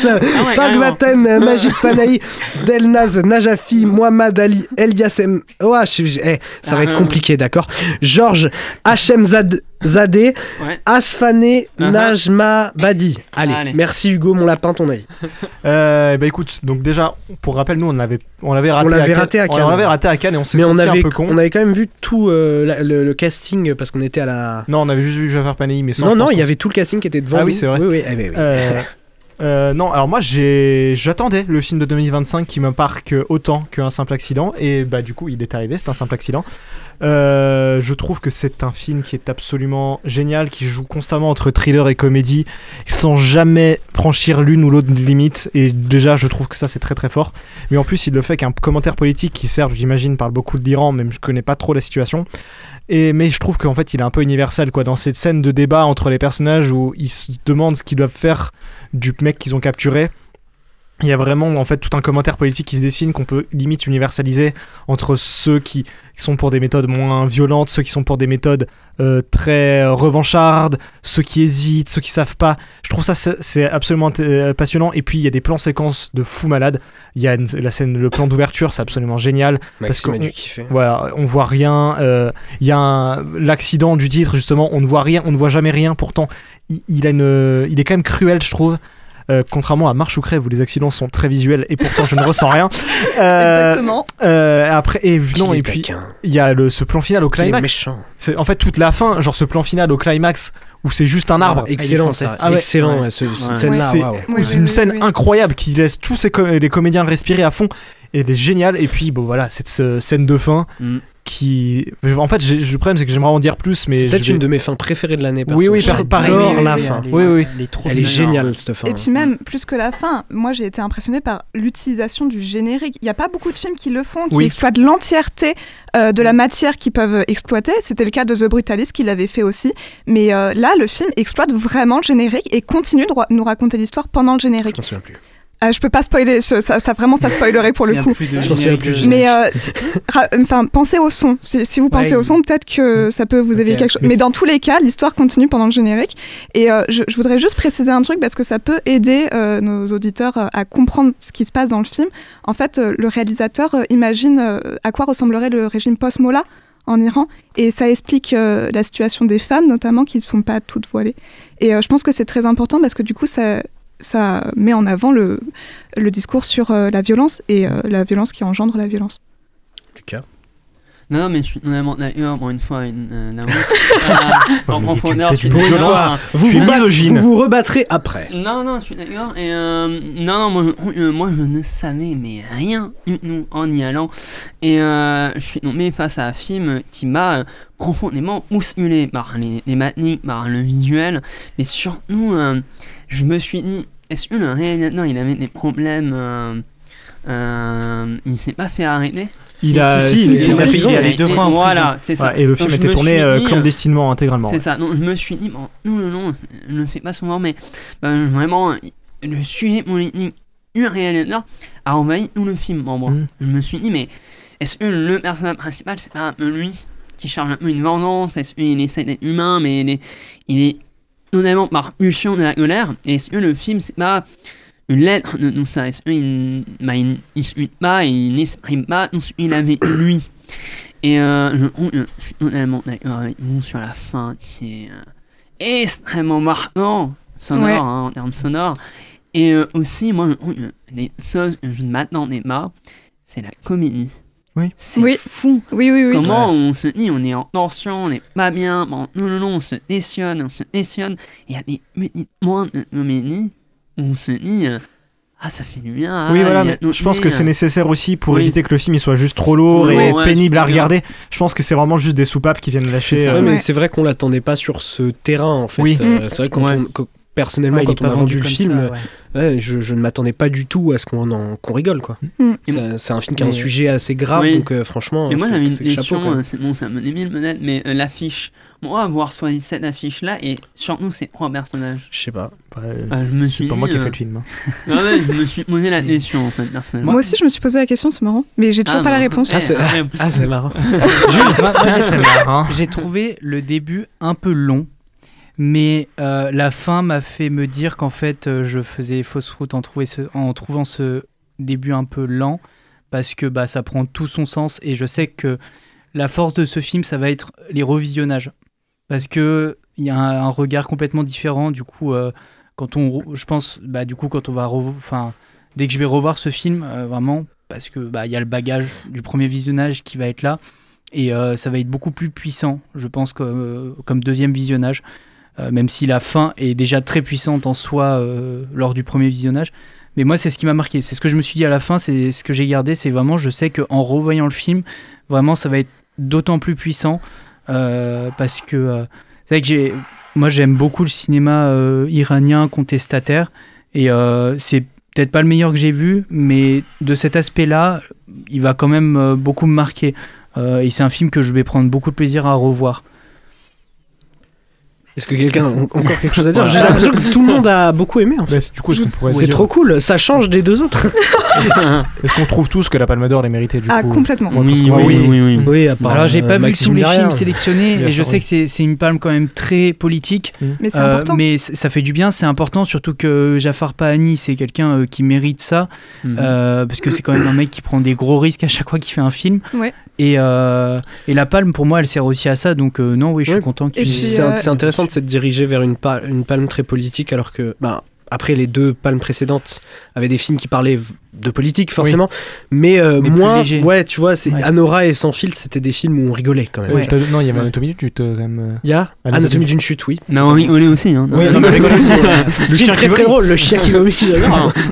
Pagvaten, Majid Panahi, Delnaz, Najafi, Mohamed Ali, Eliassem. Oh, ça va être compliqué, d'accord. Georges Hachemzadeh, Asfané, Najma Badi. Allez, merci Hugo, mon lapin, ton avis. Bah écoute, donc déjà, pour rappel, nous on l'avait raté à Cannes et on s'est senti un peu con. On avait quand même vu tout le casting parce qu'on était à la. Non, on avait juste vu Jafar Panahi, mais sans. Non, il y avait tout le casting qui était devant. Ah oui, c'est vrai. Oui. Non, alors moi j'attendais le film de 2025 qui me marque autant qu'un simple accident et bah du coup il est arrivé, c'est un simple accident. Je trouve que c'est un film qui est absolument génial, qui joue constamment entre thriller et comédie, sans jamais franchir l'une ou l'autre limite. Et déjà, je trouve que ça, c'est très très fort. Mais en plus, il le fait qu'un commentaire politique qui, certes, j'imagine, parle beaucoup de l'Iran, même je connais pas trop la situation. Mais je trouve qu'en fait, il est un peu universel, quoi. Dans cette scène de débat entre les personnages où ils se demandent ce qu'ils doivent faire du mec qu'ils ont capturé. Il y a vraiment en fait tout un commentaire politique qui se dessine qu'on peut limite universaliser entre ceux qui sont pour des méthodes moins violentes, ceux qui sont pour des méthodes très revanchardes, ceux qui hésitent, ceux qui savent pas. Je trouve ça c'est absolument passionnant. Et puis il y a des plans séquences de fou malade. Il y a la scène, le plan d'ouverture, c'est absolument génial. Maxime a dû kiffer. Voilà, on voit rien. Il y a l'accident du titre justement, on ne voit rien, on ne voit jamais rien. Pourtant, il est quand même cruel, je trouve. Contrairement à Marche ou Crève où les accidents sont très visuels et pourtant je ne ressens rien. Exactement. Après et puis il y a ce plan final au climax. C'est en fait toute la fin, genre ce plan final au climax où c'est juste un arbre. Excellent, cette scène-là. C'est une scène incroyable qui laisse tous les comédiens respirer à fond. Et elle est géniale. Et puis bon voilà, cette scène de fin. Qui en fait le problème c'est que j'aimerais en dire plus, mais c'est peut-être une de mes fins préférées de l'année. Oui pareil, la fin elle est géniale cette fin. Et puis même plus que la fin, moi j'ai été impressionnée par l'utilisation du générique. Il n'y a pas beaucoup de films qui le font, qui exploitent l'entièreté de la matière qu'ils peuvent exploiter. C'était le cas de The Brutalist qui l'avait fait aussi, mais là le film exploite vraiment le générique et continue de nous raconter l'histoire pendant le générique. Je m'en souviens plus. Je peux pas spoiler, ça spoilerait pour le coup. Je m'en souviens plus. Mais pensez au son. Si vous pensez au son, peut-être que ça peut vous éveiller quelque chose. Mais dans tous les cas, l'histoire continue pendant le générique. Et je voudrais juste préciser un truc parce que ça peut aider nos auditeurs à comprendre ce qui se passe dans le film. En fait, le réalisateur imagine à quoi ressemblerait le régime post-Mollah en Iran, et ça explique la situation des femmes, notamment, qui ne sont pas toutes voilées. Et je pense que c'est très important parce que du coup, ça met en avant le discours sur la violence et la violence qui engendre la violence. Lucas ? Non, mais je suis vraiment d'accord, pour une fois, vous vous rebattrez après. Non, je suis d'accord. Et moi, je ne savais mais rien en y allant. Et je suis tombé face à un film qui m'a profondément bousculé par les thématiques, par le visuel. Mais surtout, je me suis dit, est-ce que le réalisateur, il avait des problèmes il s'est pas fait arrêter? Il a fait allé 2 fois en prison. C'est ça. Et le film était tourné clandestinement, intégralement. C'est ça. Donc je me suis dit, bon, non, je ne le fais pas souvent, mais vraiment, le sujet politique du réalisateur a envahi tout le film en moi. Je me suis dit, mais est-ce que le personnage principal, c'est pas un peu lui qui cherche un peu une vengeance? Est-ce qu'il essaie d'être humain, mais il est totalement par pulsion de la colère? Et est-ce que le film, c'est pas une lettre de tout ça? Est-ce qu'il ne suit pas, il n'exprime pas tout ce qu'il a vécu lui? Et je suis totalement d'accord avec vous sur la fin qui est extrêmement marquant, sonore, en termes sonores. Et aussi, moi, les choses que je ne m'attendais pas, c'est la comédie. C'est fou. Oui. Comment on se dit, on est en tension, on n'est pas bien, bon, non, on se questionne. Et il y a des petits moments de comédie où on se dit, ça fait du bien. Oui, voilà, mais je pense que c'est nécessaire aussi pour éviter que le film il soit juste trop lourd et pénible à regarder. Je pense que c'est vraiment juste des soupapes qui viennent lâcher. Mais c'est vrai qu'on l'attendait pas sur ce terrain, en fait. Oui. C'est vrai personnellement, quand on a vendu le film, je ne m'attendais pas du tout à ce qu'on rigole, quoi. C'est un film qui a un sujet assez grave, donc franchement, et moi j'avais une question, ça me débile peut-être, mais l'affiche, moi avoir choisi cette affiche-là, et surtout ces 3 personnages. Je sais pas. C'est pas moi qui ai fait le film. Je me suis posé la question, en fait, personnellement. Moi aussi, je me suis posé la question, c'est marrant, mais j'ai toujours pas la réponse. C'est marrant. C'est marrant. J'ai trouvé le début un peu long. Mais la fin m'a fait me dire qu'en fait je faisais fausse route en trouvant ce début un peu lent, parce que ça prend tout son sens, et je sais que la force de ce film, ça va être les revisionnages, parce que il y a un regard complètement différent du coup quand on va dès que je vais revoir ce film vraiment, parce que il y a le bagage du premier visionnage qui va être là, et ça va être beaucoup plus puissant, je pense, comme deuxième visionnage. Même si la fin est déjà très puissante en soi lors du premier visionnage. Mais moi, c'est ce qui m'a marqué. C'est ce que je me suis dit à la fin, c'est ce que j'ai gardé. C'est vraiment, je sais qu'en revoyant le film, vraiment, ça va être d'autant plus puissant parce que c'est vrai que moi j'aime beaucoup le cinéma iranien contestataire et c'est peut-être pas le meilleur que j'ai vu, mais de cet aspect-là, il va quand même beaucoup me marquer. Et c'est un film que je vais prendre beaucoup de plaisir à revoir. Est-ce que quelqu'un a encore quelque chose à dire? J'ai l'impression que tout le monde a beaucoup aimé. En fait. Du coup, c'est trop cool, ça change des deux autres. Est-ce qu'on trouve tous que la Palme d'Or l'est méritée du coup? Complètement. Oui, alors j'ai pas vu tous les films sélectionnés et je sais que c'est une palme quand même très politique. Mais c'est important. Mais ça fait du bien, c'est important, surtout que Jafar Pahani, c'est quelqu'un qui mérite ça parce que c'est quand même un mec qui prend des gros risques à chaque fois qu'il fait un film. Ouais. Et la palme, pour moi, elle sert aussi à ça. Donc non, je suis content. C'est intéressant de s'être dirigé vers une palme très politique, alors que après les deux palmes précédentes avaient des films qui parlaient de politique forcément, mais moins. Ouais, tu vois, Anora et Sans filtre, c'était des films où on rigolait quand même. Non, il y avait Anatomie d'une chute quand même. Il y a Anatomie d'une chute, oui. Mais on rigolait aussi. Hein. Oui, on rigolait aussi. Le chien très très drôle, le chien qui vomit.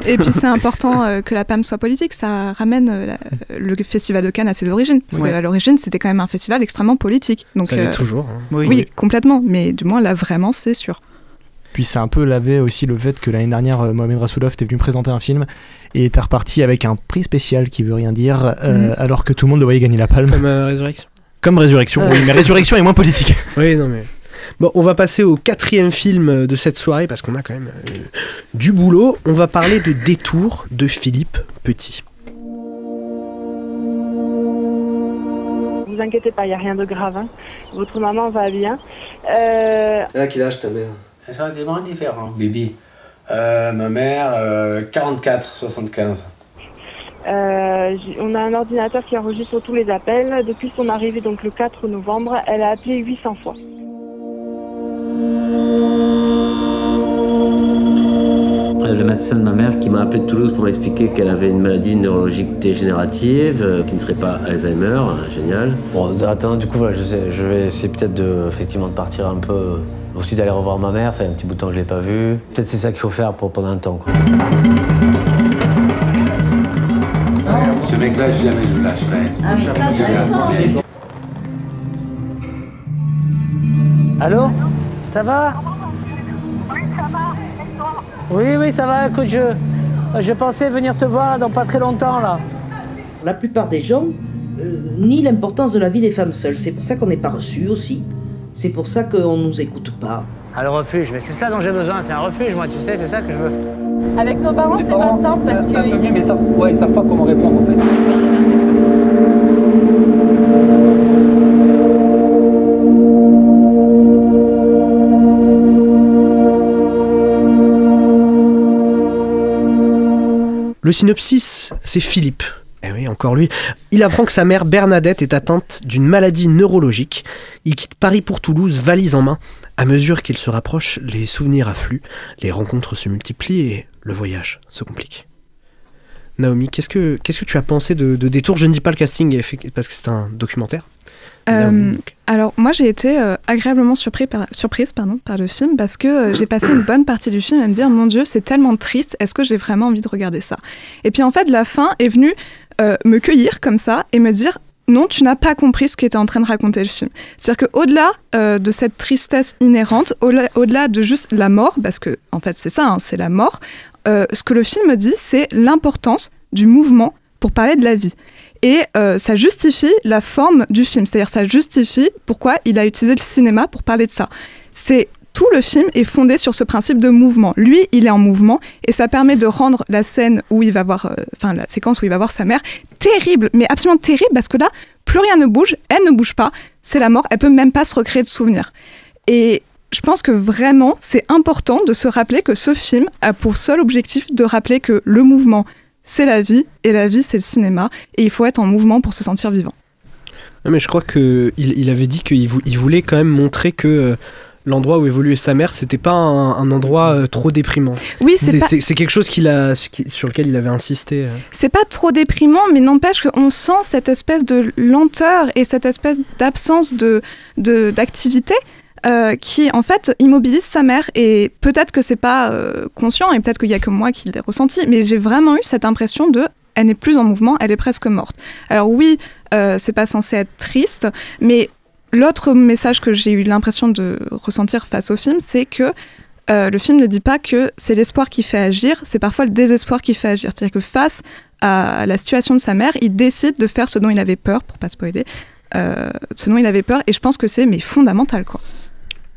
Et puis c'est important que la palme soit politique. Ça ramène le festival de Cannes à ses origines, parce qu'à l'origine c'était quand même un festival extrêmement politique. Donc ça l'est toujours. Hein. Oui, complètement. Mais du moins là vraiment c'est sûr. Puis c'est un peu lavé aussi le fait que l'année dernière, Mohamed Rassoulov était venu présenter un film et était reparti avec un prix spécial qui veut rien dire, alors que tout le monde le voyait gagner la palme. Comme Résurrection. Comme Résurrection, oui, mais Résurrection est moins politique. Oui, non mais... Bon, on va passer au 4e film de cette soirée, parce qu'on a quand même du boulot. On va parler de Détour de Philippe Petit. Vous inquiétez pas, il n'y a rien de grave. Hein. Votre maman va bien. Là, quel âge ta mère? C'est relativement différent, Bibi. Ma mère, 44-75. On a un ordinateur qui enregistre tous les appels. Depuis son arrivée, donc le 4 novembre, elle a appelé 800 fois. Le médecin de ma mère qui m'a appelé de Toulouse pour m'expliquer qu'elle avait une maladie neurologique dégénérative, qui ne serait pas Alzheimer, génial. Bon, attends, du coup, voilà, je vais essayer peut-être effectivement de partir un peu, aussi d'aller revoir ma mère, fait un petit bout de temps que je ne l'ai pas vue. Peut-être c'est ça qu'il faut faire pendant un temps, quoi. Ce mec-là, jamais je le lâcherai. Ah oui, ça, j'ai Allô? Ça va? Oui, ça va, écoute, je pensais venir te voir dans pas très longtemps, là. La plupart des gens nient l'importance de la vie des femmes seules. C'est pour ça qu'on n'est pas reçus aussi. C'est pour ça qu'on ne nous écoute pas. Ah, le refuge, mais c'est ça dont j'ai besoin, c'est un refuge, moi, tu sais, c'est ça que je veux. Avec nos parents, c'est pas simple parce que... Mais ils savent pas comment répondre, en fait. Le synopsis, c'est Philippe. Eh oui, encore lui. Il apprend que sa mère Bernadette est atteinte d'une maladie neurologique. Il quitte Paris pour Toulouse, valise en main. À mesure qu'il se rapproche, les souvenirs affluent, les rencontres se multiplient et le voyage se complique. Naomi, qu'est-ce que tu as pensé de Détour? Je ne dis pas le casting parce que c'est un documentaire. Alors moi j'ai été agréablement surprise par le film parce que j'ai passé une bonne partie du film à me dire mon Dieu c'est tellement triste, est-ce que j'ai vraiment envie de regarder ça? Et puis en fait la fin est venue me cueillir comme ça et me dire non, tu n'as pas compris ce qu'était en train de raconter le film. C'est-à-dire qu'au-delà de cette tristesse inhérente, au-delà de juste la mort, parce que en fait c'est ça, hein, c'est la mort, ce que le film dit c'est l'importance du mouvement pour parler de la vie. Et ça justifie la forme du film, c'est-à-dire ça justifie pourquoi il a utilisé le cinéma pour parler de ça. Tout le film est fondé sur ce principe de mouvement. Lui, il est en mouvement et ça permet de rendre la scène où il va voir, la séquence où il va voir sa mère, terrible, mais absolument terrible parce que là, plus rien ne bouge, elle ne bouge pas, c'est la mort, elle peut même pas se recréer de souvenirs. Et je pense que vraiment, c'est important de se rappeler que ce film a pour seul objectif de rappeler que le mouvement, c'est la vie, et la vie, c'est le cinéma, et il faut être en mouvement pour se sentir vivant. Non, mais je crois qu'il avait dit qu'il voulait quand même montrer que l'endroit où évoluait sa mère, c'était pas un endroit trop déprimant. Oui, c'est quelque chose sur lequel il avait insisté. C'est pas trop déprimant, mais n'empêche qu'on sent cette espèce de lenteur et cette espèce d'absence d'activité. Qui en fait immobilise sa mère et peut-être que c'est pas conscient et peut-être qu'il y a que moi qui l'ai ressenti, mais j'ai vraiment eu cette impression de elle n'est plus en mouvement, elle est presque morte. Alors oui, c'est pas censé être triste, mais l'autre message que j'ai eu l'impression de ressentir face au film, c'est que le film ne dit pas que c'est l'espoir qui fait agir, c'est parfois le désespoir qui fait agir. C'est-à-dire que face à la situation de sa mère, il décide de faire ce dont il avait peur, pour pas spoiler, ce dont il avait peur, et je pense que c'est fondamental, quoi.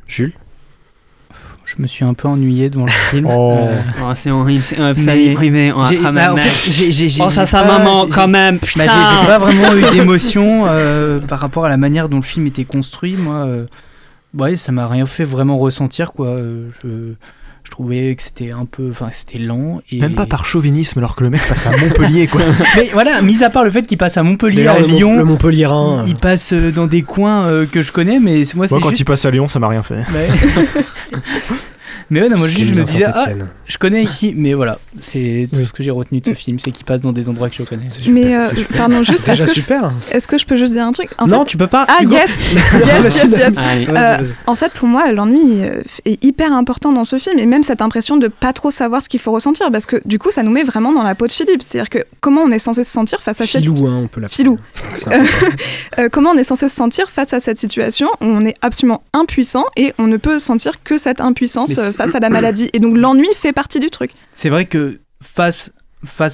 Jules ? Je me suis un peu ennuyé devant le film. C'est horrible, c'est un famille privée. Ça, sa maman, quand même. Putain. J'ai pas vraiment eu d'émotion par rapport à la manière dont le film était construit. Moi, ouais, ça m'a rien fait vraiment ressentir, quoi. Je trouvais que c'était un peu, c'était lent. Et... Même pas par chauvinisme, alors que le mec passe à Montpellier, quoi. Mais voilà, mis à part le fait qu'il passe à Montpellier, à Lyon, le Montpellierin, il passe dans des coins que je connais, mais moi, c'est quand juste... il passe à Lyon, ça m'a rien fait. Mais ouais, non, moi juste, je me disais, je connais ici, mais voilà, c'est tout ce que j'ai retenu de ce film, c'est qu'il passe dans des endroits que je connais. Mais pardon, juste, est-ce que je peux juste dire un truc? Non, tu peux pas. Ah, Hugo. yes. Allez, vas-y. En fait, pour moi, l'ennui est hyper important dans ce film, et même cette impression de pas trop savoir ce qu'il faut ressentir, parce que du coup, ça nous met vraiment dans la peau de Philippe. C'est-à-dire que comment on est censé se sentir face à Filou, cette... on peut l'appeler. Filou. Comment on est censé se sentir face à cette situation où on est absolument impuissant, et on ne peut sentir que cette impuissance face à la maladie. Et donc l'ennui fait partie du truc. C'est vrai que face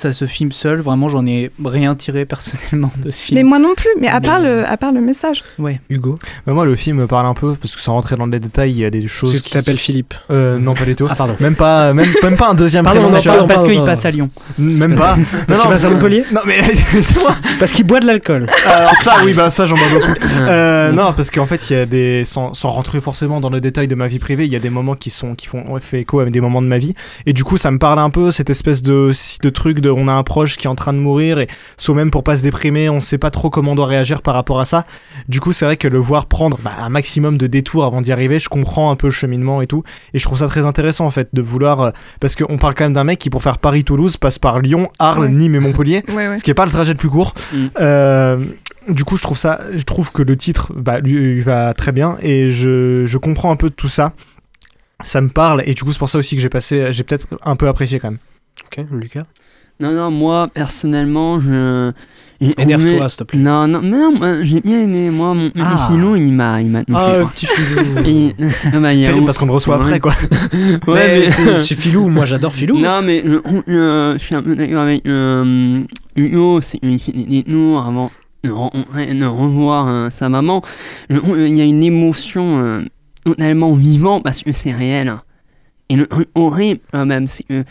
à ce film seul, vraiment, j'en ai rien tiré personnellement de ce film. Mais moi non plus, mais à part le message. Ouais. Hugo. Moi, le film me parle un peu, parce que sans rentrer dans les détails, il y a des choses qui t'appelles Philippe. Non, pas du tout. Ah, pardon. Même pas un deuxième prénom. Parce qu'il passe à Lyon. Même pas. Parce qu'il passe à Montpellier. Non, mais c'est moi. Parce qu'il boit de l'alcool. Alors ça, oui, ça j'en bois beaucoup. Non, parce qu'en fait, il y a des, sans rentrer forcément dans le détail de ma vie privée, il y a des moments qui font fait écho avec des moments de ma vie. Et du coup, ça me parle un peu, cette espèce de truc de, on a un proche qui est en train de mourir, et soit même pour pas se déprimer, on sait pas trop comment on doit réagir par rapport à ça. Du coup, c'est vrai que le voir prendre un maximum de détours avant d'y arriver, je comprends un peu le cheminement et tout, et je trouve ça très intéressant en fait de vouloir, parce qu'on parle quand même d'un mec qui pour faire Paris-Toulouse passe par Lyon, Arles, Nîmes et Montpellier, ce qui est pas le trajet le plus court. Du coup, je trouve que le titre lui va très bien, et je comprends un peu de tout ça. Ça me parle, et du coup c'est pour ça aussi que j'ai peut-être un peu apprécié quand même. Ok, Lucas. Non, moi, personnellement, énerve-toi, s'il te plaît. Non, j'ai bien aimé. Moi, mon filou, il m'a touché. Ah, petit filou. Terrible parce qu'on le reçoit après, quoi. Ouais, mais c'est filou, moi j'adore filou. Non, mais je suis un peu d'accord avec Hugo, c'est une fille noire avant de revoir sa maman. Il y a une émotion totalement vivante parce que c'est réel. Et le truc horrible, même, c'est que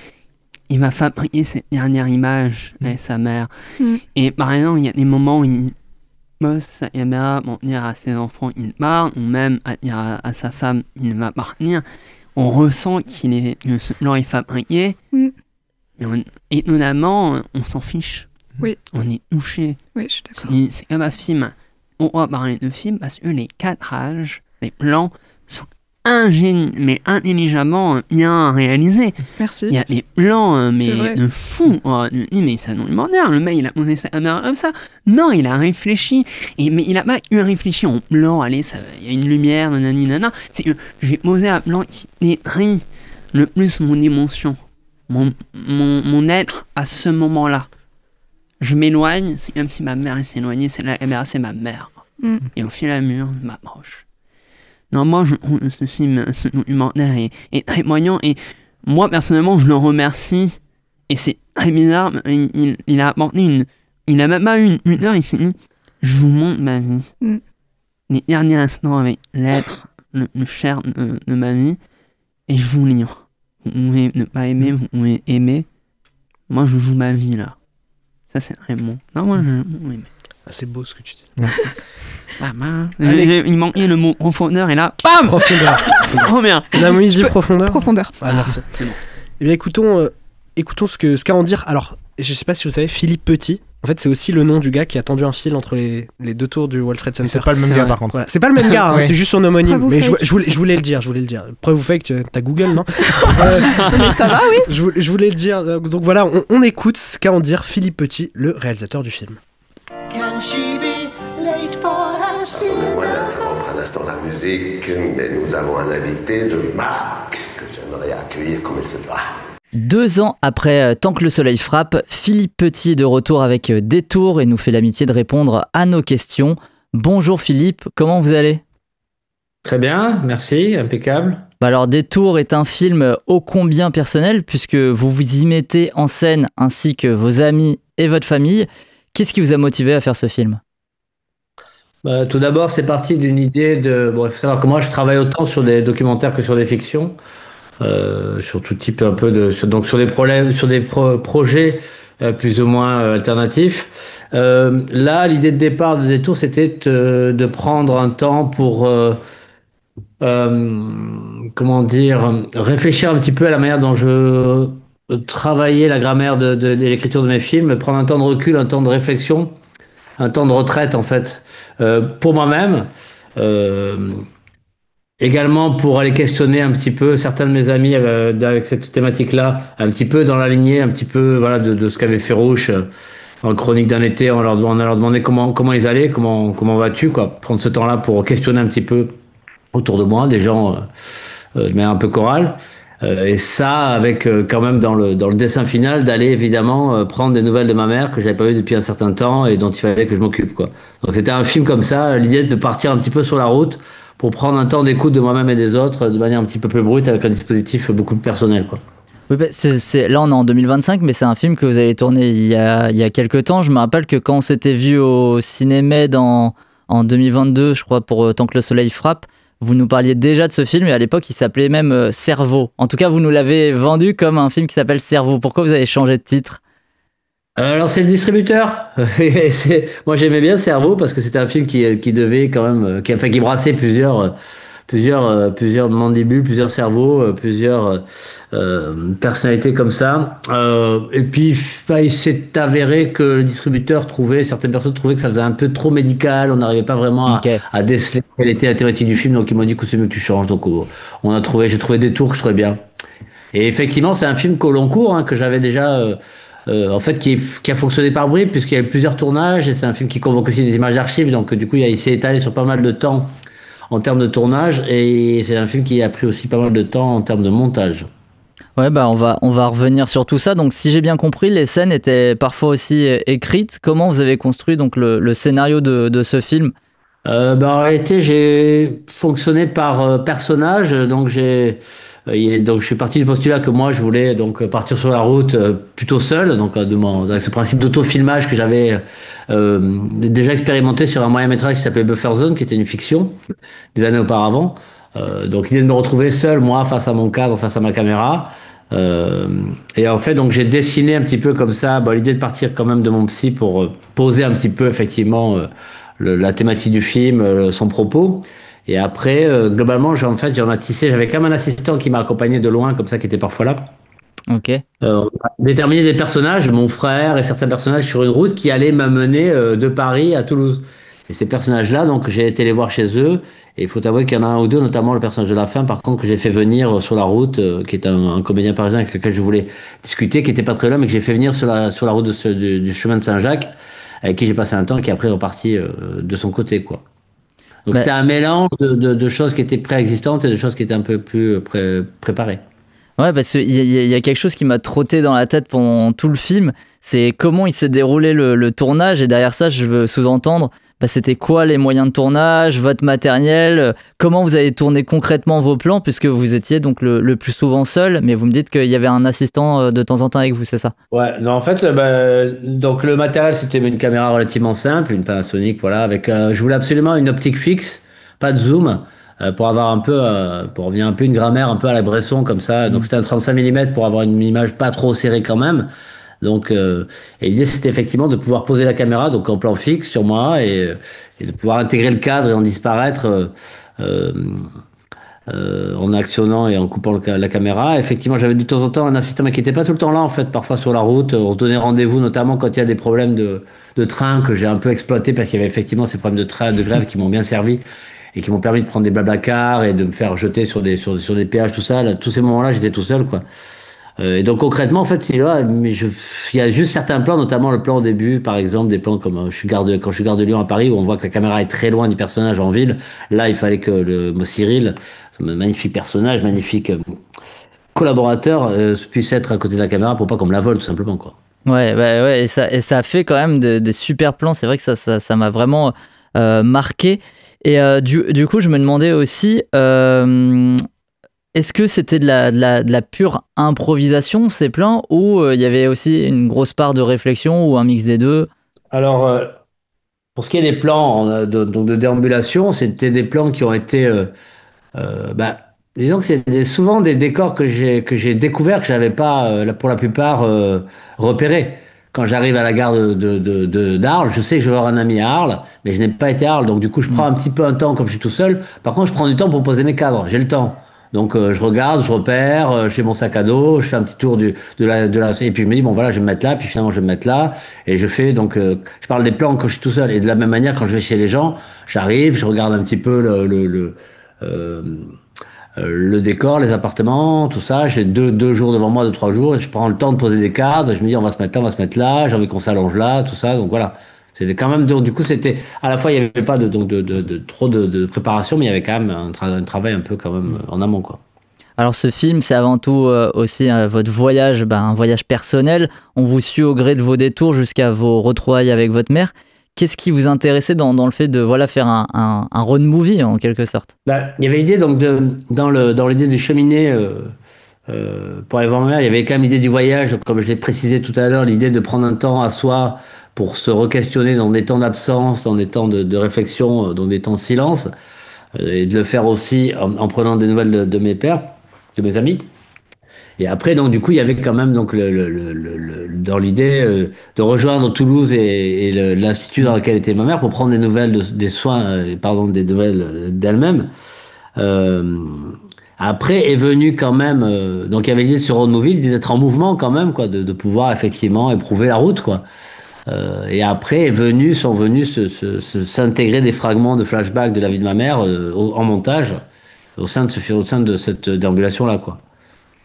il va fabriquer cette dernière image avec sa mère. Et par exemple, il y a des moments où il pose sa caméra pour dire à ses enfants il part, ou même à dire à sa femme il va partir. On ressent que ce plan est fabriqué, mais étonnamment, on s'en fiche. Oui. On est touché. Oui, je suis d'accord. C'est comme un film. On va parler de film parce que les cadrages, les plans sont mais intelligemment bien réalisé. Merci. Il y a des plans de fou. Mais ça non moderne. Le mec il a posé sa caméra comme ça. Non, il a réfléchi. Mais il a pas eu réfléchi en plan. Allez, il y a une lumière, nanana. C'est que j'ai posé un plan qui détruit le plus mon émotion, mon être à ce moment-là. Je m'éloigne, c'est comme si ma mère s'éloignait. C'est la caméra, c'est ma mère. Et au fil à mesure, je m'approche. Non, moi, ce film, ce documentaire est très poignant, et moi, personnellement, je le remercie, et c'est très bizarre, il a apporté il a même pas eu une heure, il s'est dit, je vous montre ma vie. Les derniers instants avec l'être, le cher de ma vie, et je vous livre. Vous pouvez ne pas aimer, vous pouvez aimer. Moi, je joue ma vie, là. Ça, c'est très bon. Non, moi, je joue aimer. Ah, c'est beau ce que tu dis. Merci. Il manquait le mot profondeur, et là, bam, profondeur. Oh bien. La musique dit profondeur. Profondeur. Ah, merci. C'est bon. Eh bien, écoutons ce qu'a à en dire. Alors, je sais pas si vous savez, Philippe Petit. En fait, c'est aussi le nom du gars qui a tendu un fil entre les deux tours du World Trade Center. C'est pas le même gars, par contre. Voilà. C'est pas le même gars, Ouais. C'est juste son homonyme. Mais Fake. je voulais le dire. Preuve ou fake, t'as Google, non? Mais ça va, oui. Je voulais le dire. Donc voilà, on écoute ce qu'a à en dire Philippe Petit, le réalisateur du film. Permettez-moi d'interrompre un instant la musique, mais nous avons un invité de marque que j'aimerais accueillir comme il se doit. 2 ans après Tant que le soleil frappe, Philippe Petit est de retour avec Détour et nous fait l'amitié de répondre à nos questions. Bonjour Philippe, comment vous allez ? Très bien, merci, impeccable. Alors Détour est un film ô combien personnel puisque vous vous y mettez en scène ainsi que vos amis et votre famille. Qu'est-ce qui vous a motivé à faire ce film ? Tout d'abord, c'est parti d'une idée de... Bon, il faut savoir que moi, je travaille autant sur des documentaires que sur des fictions, sur tout type un peu de... Donc sur des problèmes, sur des projets plus ou moins alternatifs. Là, l'idée de départ de Détour, c'était de prendre un temps pour... comment dire, réfléchir un petit peu à la manière dont je travaillais la grammaire de l'écriture de mes films, prendre un temps de recul, un temps de réflexion, un temps de retraite en fait, pour moi-même, également pour aller questionner un petit peu certains de mes amis avec cette thématique-là, un petit peu dans la lignée, un petit peu voilà, de ce qu'avait fait Rouche en Chronique d'un été, on leur demandait comment ils allaient, comment vas-tu, quoi, prendre ce temps-là pour questionner un petit peu autour de moi, des gens de manière un peu chorale. Et ça, avec quand même dans le dessin final, d'aller évidemment prendre des nouvelles de ma mère que j'avais pas vues depuis un certain temps et dont il fallait que je m'occupe, quoi. Donc c'était un film comme ça, l'idée de partir un petit peu sur la route pour prendre un temps d'écoute de moi-même et des autres de manière un petit peu plus brute avec un dispositif beaucoup plus personnel, quoi. Oui, bah là on est en 2025, mais c'est un film que vous avez tourné il y a quelques temps. Je me rappelle que quand on s'était vu au Cinémed en 2022, je crois, pour Tant que le soleil frappe, vous nous parliez déjà de ce film et à l'époque il s'appelait même Cerveau. En tout cas, vous nous l'avez vendu comme un film qui s'appelle Cerveau. Pourquoi vous avez changé de titre ? Alors c'est le distributeur. Moi j'aimais bien Cerveau parce que c'était un film qui devait quand même, qui brassait plusieurs mandibules, plusieurs cerveaux, plusieurs personnalités comme ça. Et puis il s'est avéré que le distributeur certaines personnes trouvaient que ça faisait un peu trop médical, on n'arrivait pas vraiment à déceler quelle était la thématique du film, donc ils m'ont dit que c'est mieux que tu changes. Donc j'ai trouvé Détour que je trouvais bien. Et effectivement, c'est un film qu'au long cours, que j'avais déjà... en fait, qui a fonctionné par bribes, puisqu'il y a eu plusieurs tournages, et c'est un film qui convoque aussi des images d'archives, donc du coup, il s'est étalé sur pas mal de temps en termes de tournage, et c'est un film qui a pris aussi pas mal de temps en termes de montage. Ouais, bah on va revenir sur tout ça. Donc, si j'ai bien compris, les scènes étaient parfois aussi écrites. Comment vous avez construit donc le scénario de ce film ? En réalité, j'ai fonctionné par personnage, donc je suis parti du postulat que moi je voulais donc partir sur la route plutôt seul, donc avec ce principe d'autofilmage que j'avais déjà expérimenté sur un moyen métrage qui s'appelait Buffer Zone, qui était une fiction des années auparavant. Donc l'idée de me retrouver seul, moi, face à mon cadre, face à ma caméra. Et en fait, donc j'ai dessiné un petit peu comme ça, l'idée de partir quand même de mon psy pour poser un petit peu effectivement la thématique du film, son propos. Et après, globalement, j'en ai tissé. J'avais quand même un assistant qui m'a accompagné de loin, comme ça, qui était parfois là. Ok. On a déterminé des personnages, mon frère et certains personnages sur une route qui allaient m'amener de Paris à Toulouse. Et ces personnages-là, donc, j'ai été les voir chez eux. Et il faut avouer qu'il y en a un ou deux, notamment le personnage de la fin, par contre, que j'ai fait venir sur la route, qui est un comédien parisien avec lequel je voulais discuter, qui était pas très loin, mais que j'ai fait venir sur la route du chemin de Saint-Jacques, avec qui j'ai passé un temps, et qui après est reparti de son côté, quoi. Donc c'était un mélange de choses qui étaient préexistantes et de choses qui étaient un peu plus préparées. Ouais, parce qu'il y a quelque chose qui m'a trotté dans la tête pendant tout le film, c'est comment il s'est déroulé le tournage, et derrière ça, je veux sous-entendre, c'était quoi les moyens de tournage, votre matériel, comment vous avez tourné concrètement vos plans, puisque vous étiez donc le plus souvent seul, mais vous me dites qu'il y avait un assistant de temps en temps avec vous, c'est ça ? Ouais, non, en fait, donc le matériel, c'était une caméra relativement simple, une Panasonic, voilà, avec, je voulais absolument une optique fixe, pas de zoom, pour avoir un peu, pour revenir un peu une grammaire un peu à la Bresson, comme ça. Donc c'était un 35 mm pour avoir une image pas trop serrée quand même. Donc, et l'idée c'était effectivement de pouvoir poser la caméra donc en plan fixe sur moi et de pouvoir intégrer le cadre et en disparaître en actionnant et en coupant la caméra. Effectivement, j'avais de temps en temps un assistant mais qui n'était pas tout le temps là en fait, parfois sur la route. On se donnait rendez-vous notamment quand il y a des problèmes de train que j'ai un peu exploité parce qu'il y avait effectivement ces problèmes de train, de grève qui m'ont bien servi et qui m'ont permis de prendre des blabla-cars et de me faire jeter sur des péages, tout ça. Là, tous ces moments-là, j'étais tout seul, quoi. Et donc concrètement, en fait, il y a juste certains plans, notamment le plan au début, par exemple, des plans comme quand je suis gare de Lyon à Paris, où on voit que la caméra est très loin du personnage en ville. Là, il fallait que Cyril, ce magnifique personnage, magnifique collaborateur puisse être à côté de la caméra pour pas qu'on me la vole, tout simplement, quoi. Ouais, et ça fait quand même des super plans. C'est vrai que ça m'a vraiment marqué. Et du coup, je me demandais aussi, est-ce que c'était de la pure improvisation, ces plans, ou il y avait aussi une grosse part de réflexion ou un mix des deux? Alors, pour ce qui est des plans de déambulation, c'était des plans qui ont été... disons que c'est souvent des décors que j'ai découverts, que je n'avais pas, pour la plupart, repérés. Quand j'arrive à la gare d'Arles, je sais que je vais avoir un ami à Arles, mais je n'ai pas été à Arles. Donc, du coup, je prends un petit peu un temps, comme je suis tout seul. Par contre, je prends du temps pour poser mes cadres. J'ai le temps. Donc, je regarde, je repère, je fais mon sac à dos, je fais un petit tour de la... Et puis, je me dis, bon, voilà, je vais me mettre là. Puis, finalement, je vais me mettre là. Et je fais, donc, je parle des plans quand je suis tout seul. Et de la même manière, quand je vais chez les gens, j'arrive, je regarde un petit peu le décor, les appartements, tout ça. J'ai deux jours devant moi, 2-3 jours, et je prends le temps de poser des cadres. Je me dis, on va se mettre là, on va se mettre là. J'ai envie qu'on s'allonge là, tout ça. Donc voilà. C'était quand même, donc, du coup, c'était à la fois, il n'y avait pas trop de préparation, mais il y avait quand même un travail un peu quand même en amont, quoi. Alors ce film, c'est avant tout aussi votre voyage, un voyage personnel. On vous suit au gré de vos détours jusqu'à vos retrouvailles avec votre mère. Qu'est-ce qui vous intéressait dans le fait de faire un road movie en quelque sorte? Il y avait l'idée donc dans l'idée de cheminer pour aller voir ma mère. Il y avait quand même l'idée du voyage, comme je l'ai précisé tout à l'heure, l'idée de prendre un temps à soi pour se re-questionner dans des temps d'absence, dans des temps de réflexion, dans des temps de silence, et de le faire aussi en prenant des nouvelles de mes pères, de mes amis. Et après, donc, du coup, il y avait quand même donc, dans l'idée de rejoindre Toulouse et l'institut dans lequel était ma mère pour prendre des nouvelles des nouvelles d'elle-même. Après est venu quand même, donc il y avait l'idée sur Road Movie, l'idée d'être en mouvement quand même, quoi, de pouvoir effectivement éprouver la route, quoi. Et après sont venus s'intégrer des fragments de flashback de la vie de ma mère en montage au sein de cette déambulation-là, quoi.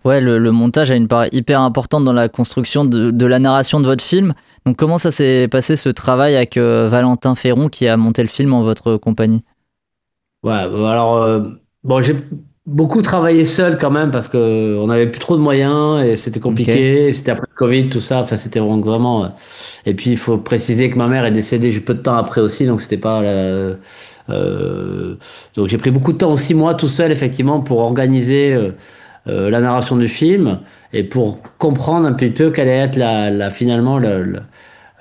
Ouais, le montage a une part hyper importante dans la construction de la narration de votre film. Donc comment ça s'est passé ce travail avec Valentin Ferron qui a monté le film en votre compagnie? Ouais, alors j'ai beaucoup travaillé seul quand même parce que on n'avait plus trop de moyens et c'était compliqué. Okay. C'était après le Covid, tout ça. Enfin, c'était vraiment. Et puis il faut préciser que ma mère est décédée peu de temps après aussi, donc c'était pas. Donc j'ai pris beaucoup de temps aussi moi tout seul effectivement pour organiser. La narration du film et pour comprendre un petit peu quelle allait être finalement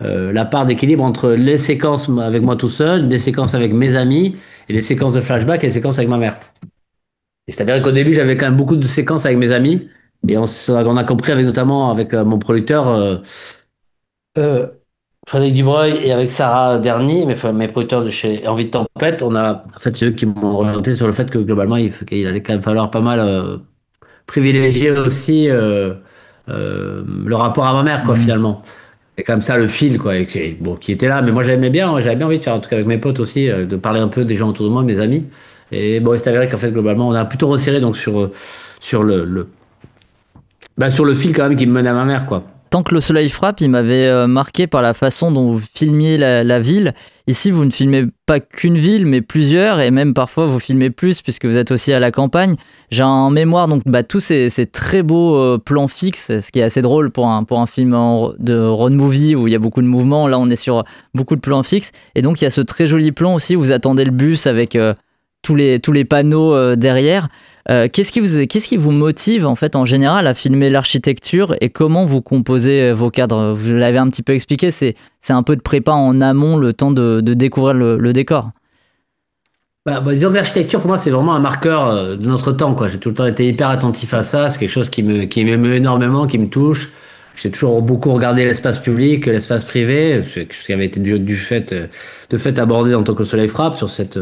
la part d'équilibre entre les séquences avec moi tout seul, des séquences avec mes amis et les séquences de flashback et les séquences avec ma mère. Et c'est-à-dire qu'au début j'avais quand même beaucoup de séquences avec mes amis et on a compris notamment avec mon producteur Frédéric Dubreuil et avec Sarah Dernier, mes producteurs de chez Envie de Tempête, c'est eux qui m'ont orienté sur le fait que globalement il allait quand même falloir pas mal privilégier aussi le rapport à ma mère, quoi, finalement. C'est comme ça le fil, quoi, qui était là. Mais moi, j'avais bien envie de faire, en tout cas avec mes potes aussi, de parler un peu des gens autour de moi, mes amis. Et bon, c'est avéré qu'en fait, globalement, on a plutôt resserré donc sur le fil quand même qui me menait à ma mère, quoi. Tant que le soleil frappe, il m'avait marqué par la façon dont vous filmiez la ville. Ici, vous ne filmez pas qu'une ville, mais plusieurs, et même parfois vous filmez plus, puisque vous êtes aussi à la campagne. J'ai en mémoire donc tous ces très beaux plans fixes, ce qui est assez drôle pour un film de road movie où il y a beaucoup de mouvements. Là, on est sur beaucoup de plans fixes. Et donc, il y a ce très joli plan aussi où vous attendez le bus avec tous les panneaux derrière. Qu'est-ce qui vous motive en fait en général à filmer l'architecture et comment vous composez vos cadres? Vous l'avez un petit peu expliqué, c'est un peu de prépa en amont, le temps de découvrir le décor. Disons que l'architecture pour moi c'est vraiment un marqueur de notre temps, quoi. J'ai tout le temps été hyper attentif à ça, c'est quelque chose qui m'émeut énormément, qui me touche. J'ai toujours beaucoup regardé l'espace public, l'espace privé, ce qui avait été de fait abordé en tant que le soleil frappe sur cette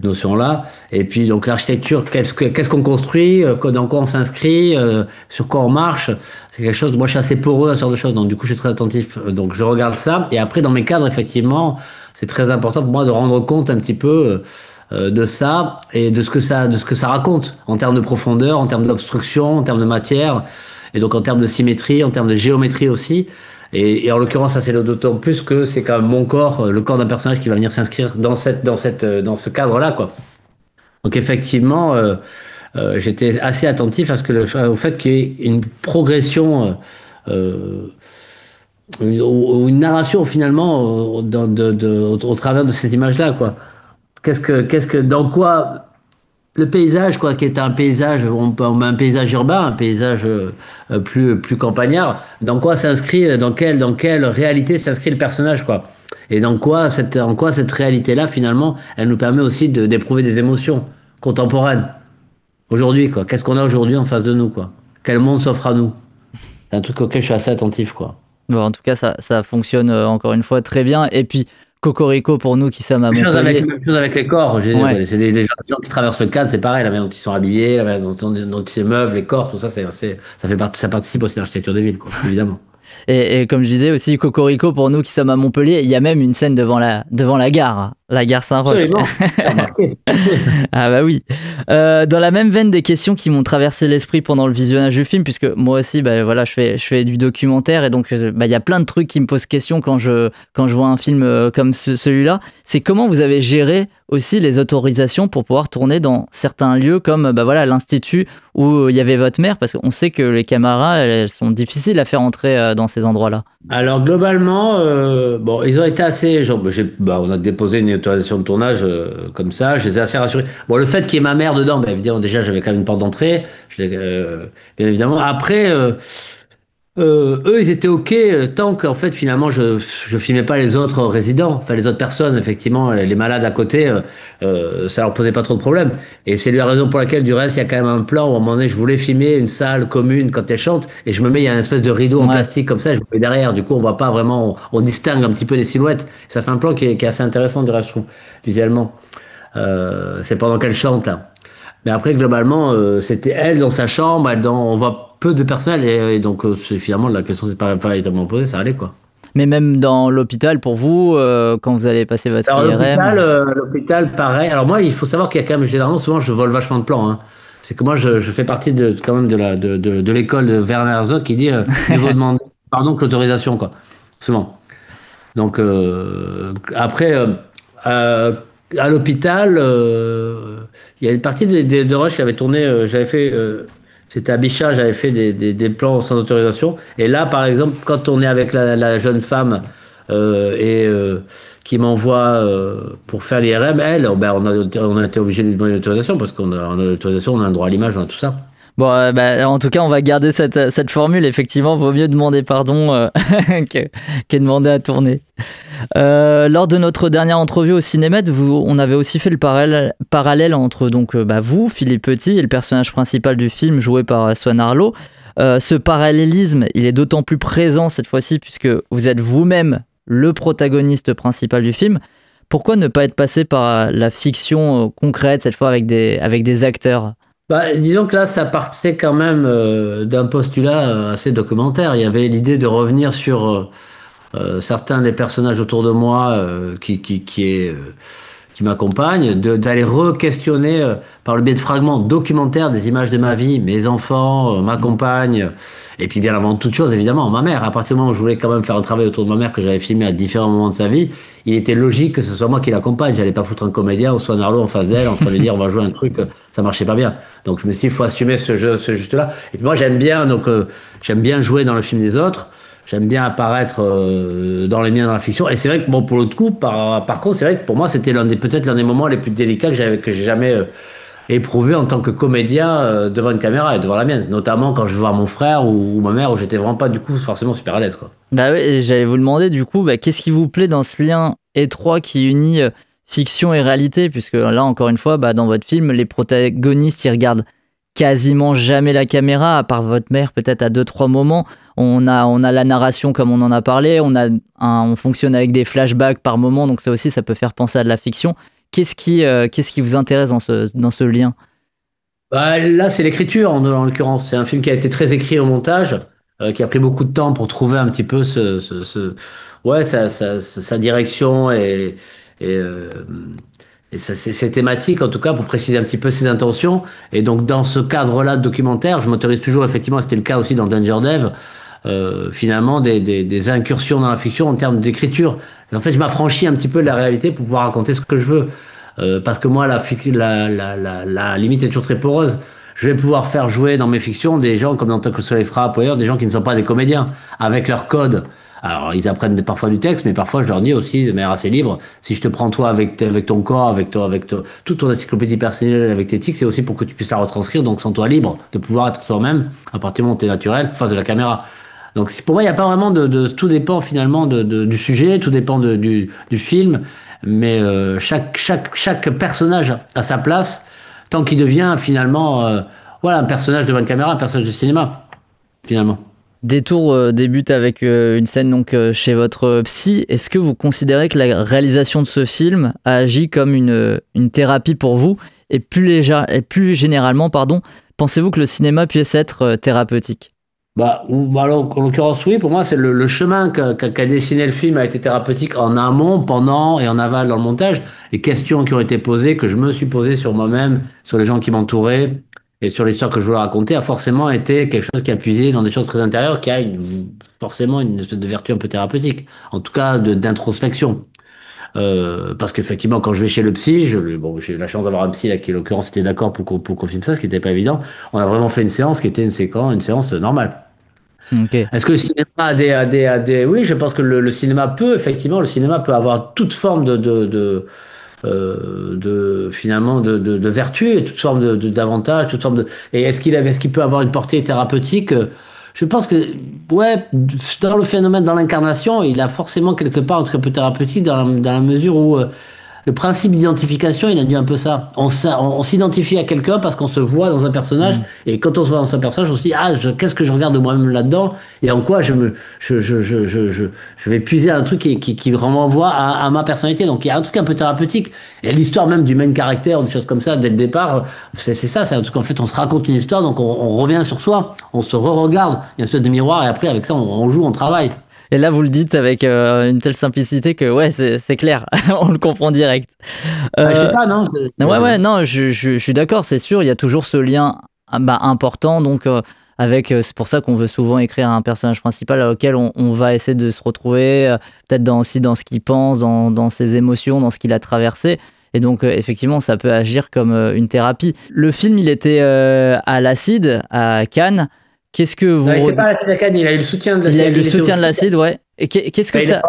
notion-là. Et puis, donc, l'architecture, qu'est-ce qu'on construit, dans quoi on s'inscrit, sur quoi on marche. C'est quelque chose, moi, je suis assez poreux à ce genre de choses. Donc, du coup, je suis très attentif. Donc, je regarde ça. Et après, dans mes cadres, effectivement, c'est très important pour moi de rendre compte un petit peu de ça et de ce que ça raconte en termes de profondeur, en termes d'obstruction, en termes de matière. Et donc, en termes de symétrie, en termes de géométrie aussi. Et en l'occurrence, ça c'est d'autant plus que c'est quand même mon corps, le corps d'un personnage qui va venir s'inscrire dans ce cadre-là, quoi. Donc effectivement, j'étais assez attentif au fait qu'il y ait une progression, ou une narration finalement au travers de ces images-là, quoi. Dans quoi le paysage, quoi, qui est un paysage, on met un paysage urbain, un paysage plus campagnard, dans quoi dans quelle réalité s'inscrit le personnage, quoi. Et en quoi cette réalité-là, finalement, elle nous permet aussi d'éprouver des émotions contemporaines. Aujourd'hui, quoi. Qu'est-ce qu'on a aujourd'hui en face de nous, quoi. Quel monde s'offre à nous? C'est un truc auquel je suis assez attentif, quoi. Bon, en tout cas, ça fonctionne encore une fois très bien. Et puis, Cocorico pour nous qui sommes à Montpellier. Même chose avec les corps. C'est les gens qui traversent le cadre, c'est pareil. La manière dont ils sont habillés, la manière dont ils s'émeuvent, les corps, tout ça, ça participe aussi à l'architecture des villes, quoi, évidemment. Et comme je disais aussi, Cocorico pour nous qui sommes à Montpellier, il y a même une scène devant la gare Saint-Roch. Ah bah oui. Dans la même veine des questions qui m'ont traversé l'esprit pendant le visionnage du film, puisque moi aussi, voilà, je fais du documentaire et donc il y a plein de trucs qui me posent question quand je vois un film comme celui-là. C'est comment vous avez géré aussi les autorisations pour pouvoir tourner dans certains lieux comme voilà, l'Institut où il y avait votre mère, parce qu'on sait que les caméras, elles sont difficiles à faire entrer dans ces endroits-là. Alors globalement, ils ont été assez... on a déposé une autorisation de tournage comme ça, je les ai assez rassurés. Bon, le fait qu'il y ait ma mère dedans, évidemment, déjà j'avais quand même une porte d'entrée, bien évidemment. Après... eux, ils étaient OK tant qu'en fait, finalement, je filmais pas les autres résidents, enfin les autres personnes, effectivement, les malades à côté, ça leur posait pas trop de problèmes. Et c'est la raison pour laquelle, du reste, il y a quand même un plan où à un moment donné, je voulais filmer une salle commune quand elle chante, et je me mets, il y a une espèce de rideau en plastique comme ça, je me mets derrière. Du coup, on voit pas vraiment, on distingue un petit peu les silhouettes. Ça fait un plan qui est assez intéressant, du reste, je trouve, visuellement. C'est pendant qu'elle chante, là. Mais après, globalement, c'était elle dans sa chambre, on voit peu de personnel, et donc finalement la question s'est pas évidemment posée, ça allait, quoi. Mais même dans l'hôpital, pour vous, quand vous allez passer votre IRM... L'hôpital, pareil. Alors moi, il faut savoir qu'il y a quand même, généralement, souvent, je vole vachement de plans. Hein. C'est que moi, je fais partie quand même de l'école de Werner Herzog qui dit il faut demander pardon que l'autorisation, quoi. Souvent. Donc après, à l'hôpital, il y a une partie de Rush qui avait tourné, j'avais fait... C'était à Bichat, j'avais fait des plans sans autorisation. Et là, par exemple, quand on est avec la jeune femme qui m'envoie pour faire l'IRM, elle, on a été obligé de lui demander l'autorisation parce qu'on a l'autorisation, on a un droit à l'image, on a tout ça. Bon, en tout cas, on va garder cette formule. Effectivement, vaut mieux demander pardon que demander à tourner. Lors de notre dernière entrevue au Cinémètre, on avait aussi fait le parallèle entre donc, vous, Philippe Petit, et le personnage principal du film joué par Swan Arlo. Ce parallélisme, il est d'autant plus présent cette fois-ci puisque vous êtes vous-même le protagoniste principal du film. Pourquoi ne pas être passé par la fiction concrète, cette fois avec des acteurs ? Disons que là, ça partait quand même d'un postulat assez documentaire. Il y avait l'idée de revenir sur certains des personnages autour de moi qui m'accompagnent, d'aller re-questionner par le biais de fragments documentaires des images de ma vie, mes enfants, ma compagne, et puis bien avant toute chose, évidemment, ma mère. À partir du moment où je voulais quand même faire un travail autour de ma mère que j'avais filmé à différents moments de sa vie, il était logique que ce soit moi qui l'accompagne. J'allais pas foutre un comédien ou Swan Arlo en face d'elle en train de lui dire on va jouer un truc, ça marchait pas bien. Donc je me suis dit il faut assumer ce juste-là. Et puis moi j'aime bien jouer dans le film des autres. J'aime bien apparaître dans les miens dans la fiction. Et c'est vrai que, pour l'autre coup, par contre, c'est vrai que pour moi, c'était peut-être l'un des moments les plus délicats que j'ai jamais éprouvé en tant que comédien devant une caméra et devant la mienne. Notamment quand je vais voir mon frère ou ma mère, où j'étais vraiment pas, du coup, forcément super à l'aise, quoi. Oui, j'allais vous demander, du coup, qu'est-ce qui vous plaît dans ce lien étroit qui unit fiction et réalité? Puisque là, encore une fois, dans votre film, les protagonistes, ils regardent quasiment jamais la caméra, à part votre mère peut-être à 2-3 moments. On a la narration comme on en a parlé, on fonctionne avec des flashbacks par moment, donc ça aussi ça peut faire penser à de la fiction. Qu'est-ce qui vous intéresse dans ce lien? Là c'est l'écriture en l'occurrence, c'est un film qui a été très écrit au montage, qui a pris beaucoup de temps pour trouver un petit peu sa direction et ses thématiques, en tout cas, pour préciser un petit peu ses intentions. Et donc, dans ce cadre-là de documentaire, je m'autorise toujours, effectivement, c'était le cas aussi dans Danger Dev, finalement, des incursions dans la fiction en termes d'écriture. Et en fait, je m'affranchis un petit peu de la réalité pour pouvoir raconter ce que je veux. Parce que moi, la limite est toujours très poreuse. je vais pouvoir faire jouer dans mes fictions des gens comme dans Tant que le soleil frappe ou ailleurs, des gens qui ne sont pas des comédiens, avec leur code. Alors, ils apprennent parfois du texte, mais parfois, je leur dis aussi, de manière assez libre, si je te prends toi avec ton corps, toute ton encyclopédie personnelle, avec tes tics, c'est aussi pour que tu puisses la retranscrire, donc sans toi libre, de pouvoir être toi-même, à partir du moment où tu es naturel, face de la caméra. Donc, pour moi, il n'y a pas vraiment tout dépend finalement du sujet, tout dépend du film, mais chaque personnage a sa place, tant qu'il devient finalement, un personnage devant une caméra, un personnage de cinéma, finalement. Détour débute avec une scène donc chez votre psy. Est-ce que vous considérez que la réalisation de ce film a agi comme une thérapie pour vous et plus généralement, pensez-vous que le cinéma puisse être thérapeutique ? Alors, en l'occurrence, oui. Pour moi, c'est le chemin qu'a dessiné le film a été thérapeutique en amont, pendant et en aval dans le montage. Les questions qui ont été posées, que je me suis posé sur moi-même, sur les gens qui m'entouraient, et sur l'histoire que je voulais raconter, a forcément été quelque chose qui a puisé dans des choses très intérieures, qui a forcément une espèce de vertu un peu thérapeutique, en tout cas d'introspection. Parce qu'effectivement, quand je vais chez le psy, j'ai eu la chance d'avoir un psy là, qui, en l'occurrence, était d'accord pour qu'on filme ça, ce qui n'était pas évident. On a vraiment fait une séance qui était une séance normale. Okay. Est-ce que le cinéma a des... Oui, je pense que le cinéma peut avoir toute forme de vertu et toute forme d'avantage, toute forme et est-ce qu'il peut avoir une portée thérapeutique? Je pense que dans le phénomène, dans l'incarnation, il a forcément quelque part un truc un peu thérapeutique dans la mesure où le principe d'identification, il a dit un peu ça. On s'identifie à quelqu'un parce qu'on se voit dans un personnage, et quand on se voit dans un personnage, on se dit qu'est-ce que je regarde de moi-même là-dedans, et en quoi je vais puiser un truc qui renvoie à ma personnalité. Donc il y a un truc un peu thérapeutique, et l'histoire même du main caractère, des choses comme ça dès le départ, c'est ça, c'est un truc, en fait on se raconte une histoire, donc on revient sur soi, on se re-regarde, il y a une espèce de miroir, et après avec ça on joue, on travaille. Et là, vous le dites avec une telle simplicité que c'est clair, on le comprend direct. Je sais pas, non. Non, je suis d'accord, c'est sûr, il y a toujours ce lien important, donc c'est pour ça qu'on veut souvent écrire un personnage principal auquel on va essayer de se retrouver, peut-être aussi dans ce qu'il pense, dans ses émotions, dans ce qu'il a traversé. Et donc, effectivement, ça peut agir comme une thérapie. Le film, il était à l'Acide, à Cannes. Qu'est-ce que vous... Il n'était pas à l'Acide à Cannes, il a eu le soutien de l'Acide. Il a eu le soutien de l'Acide, ouais. Et qu'est-ce que ça...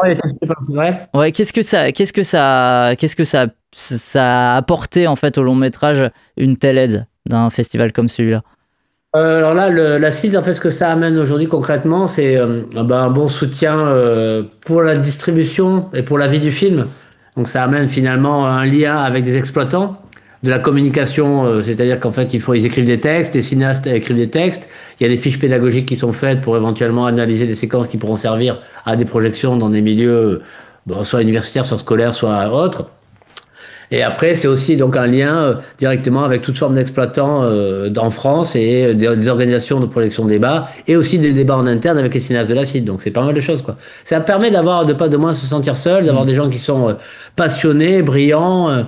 Ouais, qu'est-ce que ça a apporté en fait au long métrage, une telle aide d'un festival comme celui-là? Alors là, l'Acide, en fait, ce que ça amène aujourd'hui concrètement, c'est un bon soutien pour la distribution et pour la vie du film. Donc ça amène finalement un lien avec des exploitants, de la communication, c'est-à-dire qu'en fait ils écrivent des textes, les cinéastes écrivent des textes, il y a des fiches pédagogiques qui sont faites pour éventuellement analyser des séquences qui pourront servir à des projections dans des milieux soit universitaires, soit scolaires, soit autres. Et après c'est aussi donc un lien directement avec toute forme d'exploitants en France et des organisations de projection de débats, et aussi des débats en interne avec les cinéastes de l'Acide. Donc c'est pas mal de choses, quoi. Ça permet de moins se sentir seul, d'avoir des gens qui sont passionnés, brillants,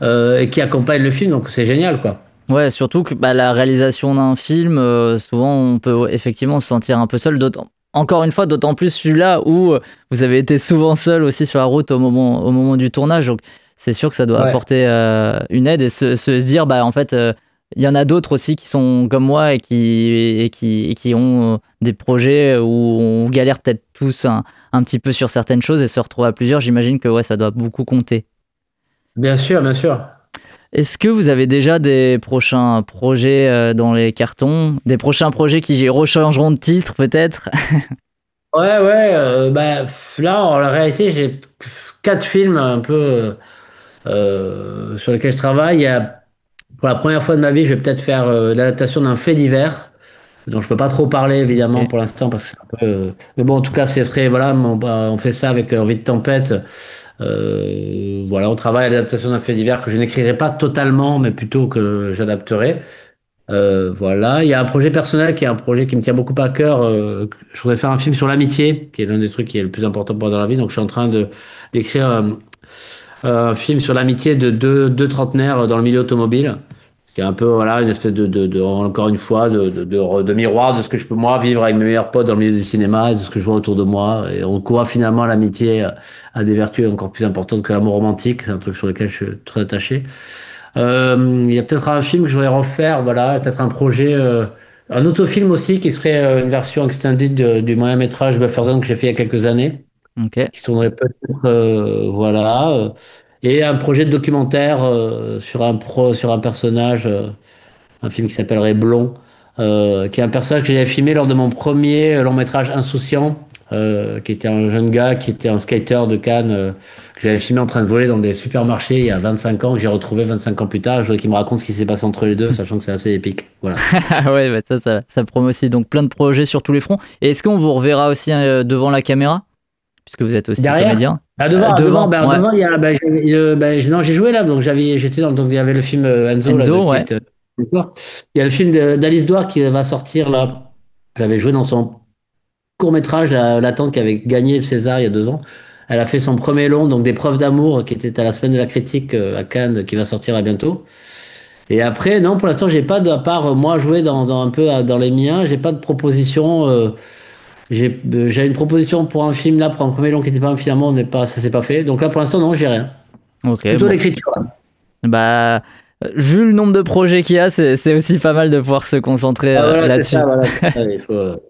et qui accompagne le film, donc c'est génial, quoi. Ouais, surtout que la réalisation d'un film, souvent on peut effectivement se sentir un peu seul, encore une fois, d'autant plus celui-là où vous avez été souvent seul aussi sur la route au moment du tournage, donc c'est sûr que ça doit apporter une aide et se dire, en fait, il y en a d'autres aussi qui sont comme moi et qui ont des projets où on galère peut-être tous un petit peu sur certaines choses, et se retrouver à plusieurs, j'imagine que ça doit beaucoup compter. Bien sûr, bien sûr. Est-ce que vous avez déjà des prochains projets dans les cartons, des prochains projets qui rechangeront de titre peut-être? Là, en réalité, j'ai 4 films un peu sur lesquels je travaille. Pour la première fois de ma vie, je vais peut-être faire l'adaptation d'un fait divers, dont je peux pas trop parler évidemment pour l'instant parce que c'est un peu... Mais bon, en tout cas, ce serait on fait ça avec Envie de tempête. On travaille à l'adaptation d'un fait divers que je n'écrirai pas totalement, mais plutôt que j'adapterai. Il y a un projet personnel qui est un projet qui me tient beaucoup à cœur. Je voudrais faire un film sur l'amitié, qui est l'un des trucs qui est le plus important pour moi dans la vie. Donc, je suis en train d'écrire un film sur l'amitié de deux trentenaires dans le milieu automobile, qui est un peu une espèce encore une fois de miroir de ce que je peux moi vivre avec mes meilleurs potes dans le milieu du cinéma, de ce que je vois autour de moi, et on voit finalement l'amitié a des vertus encore plus importantes que l'amour romantique. C'est un truc sur lequel je suis très attaché. Il y a peut-être un film que je voudrais refaire, voilà, peut-être un projet, un autofilm aussi qui serait une version extended du moyen métrage Buffer Zone que j'ai fait il y a quelques années, qui se tournerait peut-être, voilà, et un projet de documentaire sur un personnage, un film qui s'appellerait Blond, qui est un personnage que j'avais filmé lors de mon premier long métrage Insouciant. Qui était un jeune gars, qui était un skater de Cannes, que j'avais filmé en train de voler dans des supermarchés il y a 25 ans, que j'ai retrouvé 25 ans plus tard. Je voudrais qu'il me raconte ce qui s'est passé entre les deux, sachant que c'est assez épique. Voilà. Ouais, bah ça promet aussi. Donc plein de projets sur tous les fronts. Et est-ce qu'on vous reverra aussi devant la caméra? Puisque vous êtes aussi comédien. Devant, ouais. il y a, non, j'ai joué là, donc j'étais donc il y avait le film Enzo là, ouais. Il y a le film d'Alice Douard qui va sortir là. J'avais joué dans son court-métrage, La Tante, qui avait gagné le César il y a 2 ans. Elle a fait son premier long, donc Des preuves d'amour, qui était à la semaine de la critique à Cannes, qui va sortir là bientôt. Et après, non, pour l'instant, j'ai pas à part moi jouer un peu dans les miens, j'ai pas de proposition. J'avais une proposition pour un film là, pour un premier long qui n'était pas un finalement, ça s'est pas fait. Donc là, pour l'instant, non, j'ai rien. Plutôt l'écriture. Bah, vu le nombre de projets qu'il y a, c'est aussi pas mal de pouvoir se concentrer là-dessus. C'est ça, il faut.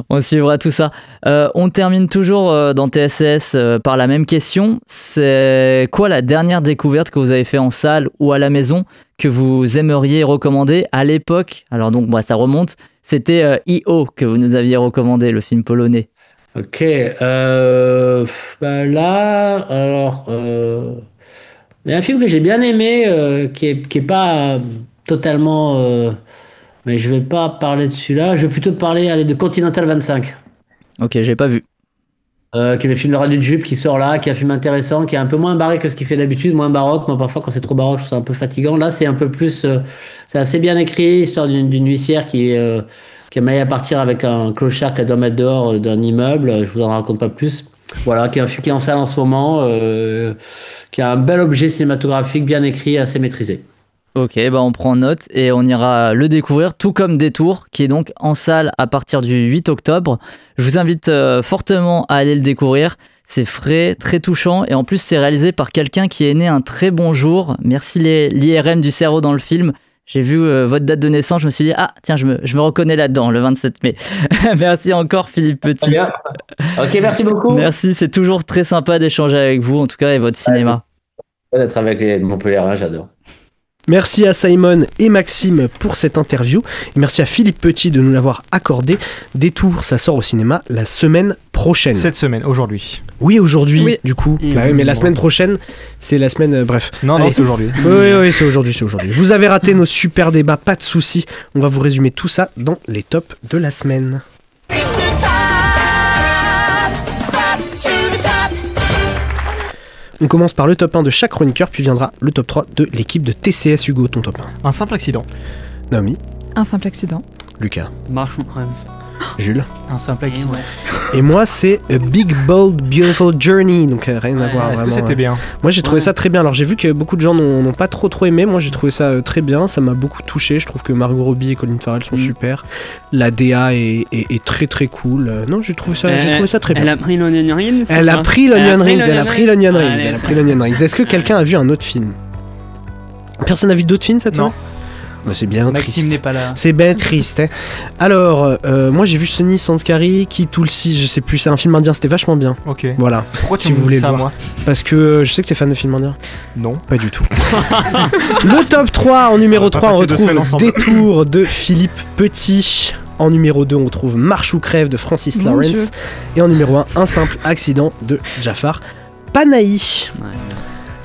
On suivra tout ça. On termine toujours dans TSS par la même question. C'est quoi la dernière découverte que vous avez fait en salle ou à la maison que vous aimeriez recommander à l'époque? Alors donc, ça remonte. C'était I.O. que vous nous aviez recommandé, le film polonais. Ok. Là, alors, il y a un film que j'ai bien aimé, qui est pas totalement. Mais je vais pas parler de celui-là. Je vais plutôt parler de Continental 25. Ok, j'ai pas vu. Qui est le film de Radio Jupe qui sort là, qui est un film intéressant, qui est un peu moins barré que ce qu'il fait d'habitude, moins baroque. Moi, parfois, quand c'est trop baroque, je trouve ça un peu fatigant. Là, c'est un peu plus. C'est assez bien écrit, histoire d'une huissière qui a maillé à partir avec un clochard qui doit mettre dehors d'un immeuble. Je vous en raconte pas plus. Voilà, qui est un film qui est en salle en ce moment, qui a un bel objet cinématographique bien écrit, assez maîtrisé. Ok, on prend note et on ira le découvrir, tout comme Détour, qui est donc en salle à partir du 8 octobre. Je vous invite fortement à aller le découvrir. C'est frais, très touchant et en plus c'est réalisé par quelqu'un qui est né un très bon jour. Merci l'IRM du cerveau dans le film. J'ai vu votre date de naissance, je me suis dit, tiens, je me reconnais là-dedans, le 27 mai. Merci encore Philippe Petit. Bien. Ok, merci beaucoup. Merci, c'est toujours très sympa d'échanger avec vous, en tout cas, et votre cinéma. D'être avec les Montpelliérains, j'adore. Merci à Simon et Maxime pour cette interview. Et merci à Philippe Petit de nous l'avoir accordé. Détour, ça sort au cinéma la semaine prochaine. Cette semaine, aujourd'hui. Oui, aujourd'hui, du coup. Mais la semaine prochaine, c'est la semaine... bref. Non, c'est aujourd'hui. Oui, c'est aujourd'hui. Vous avez raté nos super débats, pas de soucis. On va vous résumer tout ça dans les tops de la semaine. On commence par le top 1 de chaque chroniqueur, puis viendra le top 3 de l'équipe de TCS. Hugo, ton top 1. Un simple accident. Naomi. Un simple accident. Lucas. Marche ou crève. Jules. Un simple accident. Et moi, c'est A Big Bold Beautiful Journey, donc rien à voir. Est-ce que c'était bien? Moi, j'ai trouvé ça très bien. Alors, j'ai vu que beaucoup de gens n'ont pas trop aimé. Moi, j'ai trouvé ça très bien. Ça m'a beaucoup touché. Je trouve que Margot Robbie et Colin Farrell sont super. La DA est très très cool. Non, j'ai trouvé ça très bien. Elle a pris l'Onion Rings. Elle a pris l'Onion Rings. Est-ce que quelqu'un a vu un autre film? Personne n'a vu d'autres films cette fois? Mais c'est bien Maxime triste. n'est pas là. C'est bien triste. Alors, moi j'ai vu Sonny Sanskari, qui Tulsi, je sais plus, c'est un film indien, c'était vachement bien. Ok. Voilà. Pourquoi tu voulez ça, voir. moi? Parce que je sais que t'es fan de films indiens. Non. Pas du tout. Le top 3, en numéro 3, on retrouve Détour de Philippe Petit. En numéro 2, on retrouve Marche ou crève de Francis Lawrence. Et en numéro 1, Un simple accident de Jafar Panahi.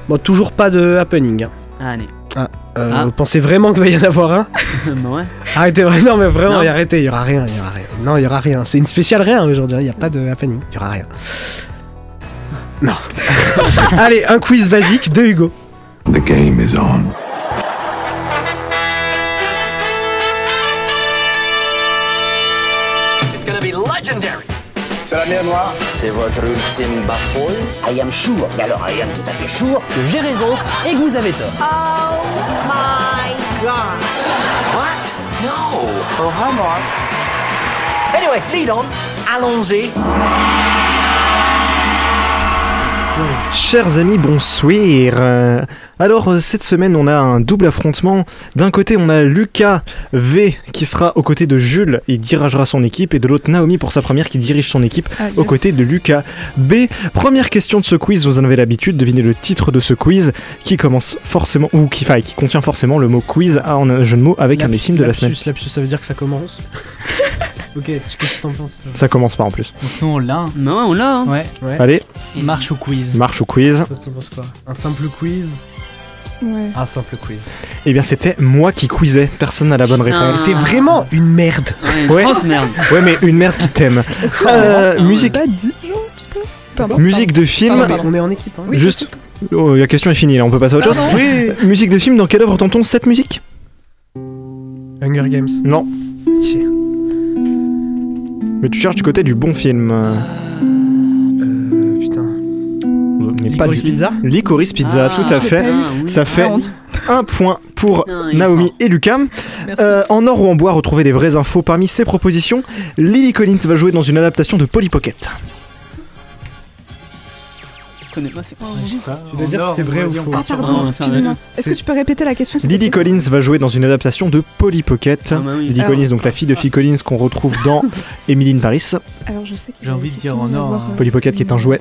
Bon, toujours pas de happening. Allez. Vous pensez vraiment qu'il va y en avoir un? Ouais. Arrêtez, non mais vraiment, arrêtez, il y aura rien. Non, il y aura rien. C'est une spéciale rien aujourd'hui, il n'y a pas de happening, il y aura rien. Non. Allez, un quiz basique de Hugo. The game is on. It's gonna be legendary. C'est la mer noire. C'est votre ultime bafouille. I am sure, et alors I am tout à fait sure que j'ai raison et que vous avez tort. Oh my god. What? No. Oh, hi, Mark. Anyway, lead on. Allons-y. Chers amis, bonsoir. Alors, cette semaine, on a un double affrontement. D'un côté, on a Lucas V qui sera aux côtés de Jules et dirigera son équipe. Et de l'autre, Naomi pour sa première qui dirige son équipe aux côtés de Lucas B. Première question de ce quiz, vous en avez l'habitude. Devinez le titre de ce quiz qui commence forcément, ou qui contient forcément le mot quiz en un jeu de mots avec un des films de la semaine. Lapsus, ça veut dire que ça commence. Ok, qu'est-ce que t'en penses toi? Ça commence pas en plus. Donc nous on l'a. Non, on l'a. Hein. Ouais. Allez. Marche au quiz. Marche au quiz. Toi, t'en penses quoi? Un simple quiz? Ouais. Un simple quiz. Eh bien, c'était moi qui quizais. Personne n'a la bonne réponse. C'est vraiment une merde. Ouais. Grosse merde. Ouais, mais une merde qui t'aime. Musique. Musique de film. On est en équipe. Hein. Juste. Oh, la question est finie là, on peut passer à autre chose. Oui. Musique de film, dans quelle œuvre entend-on cette musique? Hunger Games. Non. Mais tu cherches du côté du bon film. Putain. Licorice Pizza. Licorice Pizza, tout à fait. Ça fait un point pour Naomi et Lucas. En or ou en bois, retrouvez des vraies infos parmi ces propositions. Lily Collins va jouer dans une adaptation de Polly Pocket. Je connais pas, c'est quoi? Tu dois dire si c'est vrai ou faux. Ah, pardon, excuse-moi. Est-ce que tu peux répéter la question? Lily Collins va jouer dans une adaptation de Polly Pocket. Lily Collins, donc la fille de Phil Collins qu'on retrouve dans Emily in Paris. Alors je sais que j'ai envie de dire en or. Polly Pocket qui est un jouet.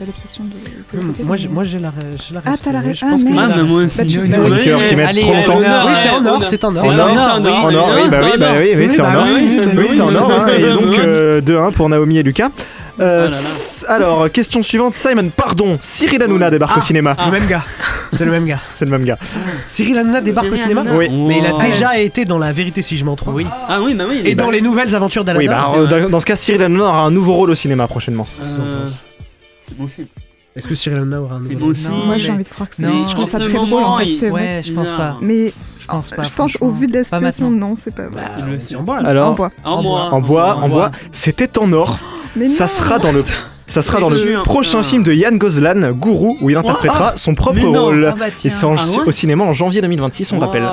Moi j'ai la Ah, t'as la je réponse. pense que j'ai la moi aussi. Qui met trop longtemps. Oui, c'est en or, c'est en or. En or, oui, c'est en or. Oui, c'est en or. Et donc 2-1 pour Naomi et Lucas. Alors, question suivante. Simon, pardon, Cyril Hanouna débarque au cinéma. Le même gars. C'est le même gars. C'est le même gars. Cyril Hanouna débarque au cinéma. Oui. Mais il a déjà été dans La Vérité si je m'en trompe. Oui. Ah oui, bah oui. Et dans Les Nouvelles Aventures d'Aladin. Oui, bah dans ce cas, Cyril Hanouna aura un nouveau rôle au cinéma prochainement. C'est bon aussi. Est-ce que Cyril Hanouna aura un nouveau rôle? Moi j'ai envie de croire que c'est. Non, je trouve ça très drôle en fait, c'est vrai. Ouais, je pense pas. Mais je pense pas. Je pense au vu de la situation, non, c'est pas vrai. En bois. Alors, en bois. C'était en or. Ça sera dans le. Ça sera dans le prochain film de Yann Gozlan, Gourou, où il interprétera son propre rôle. Et c'est au cinéma en janvier 2026, on rappelle.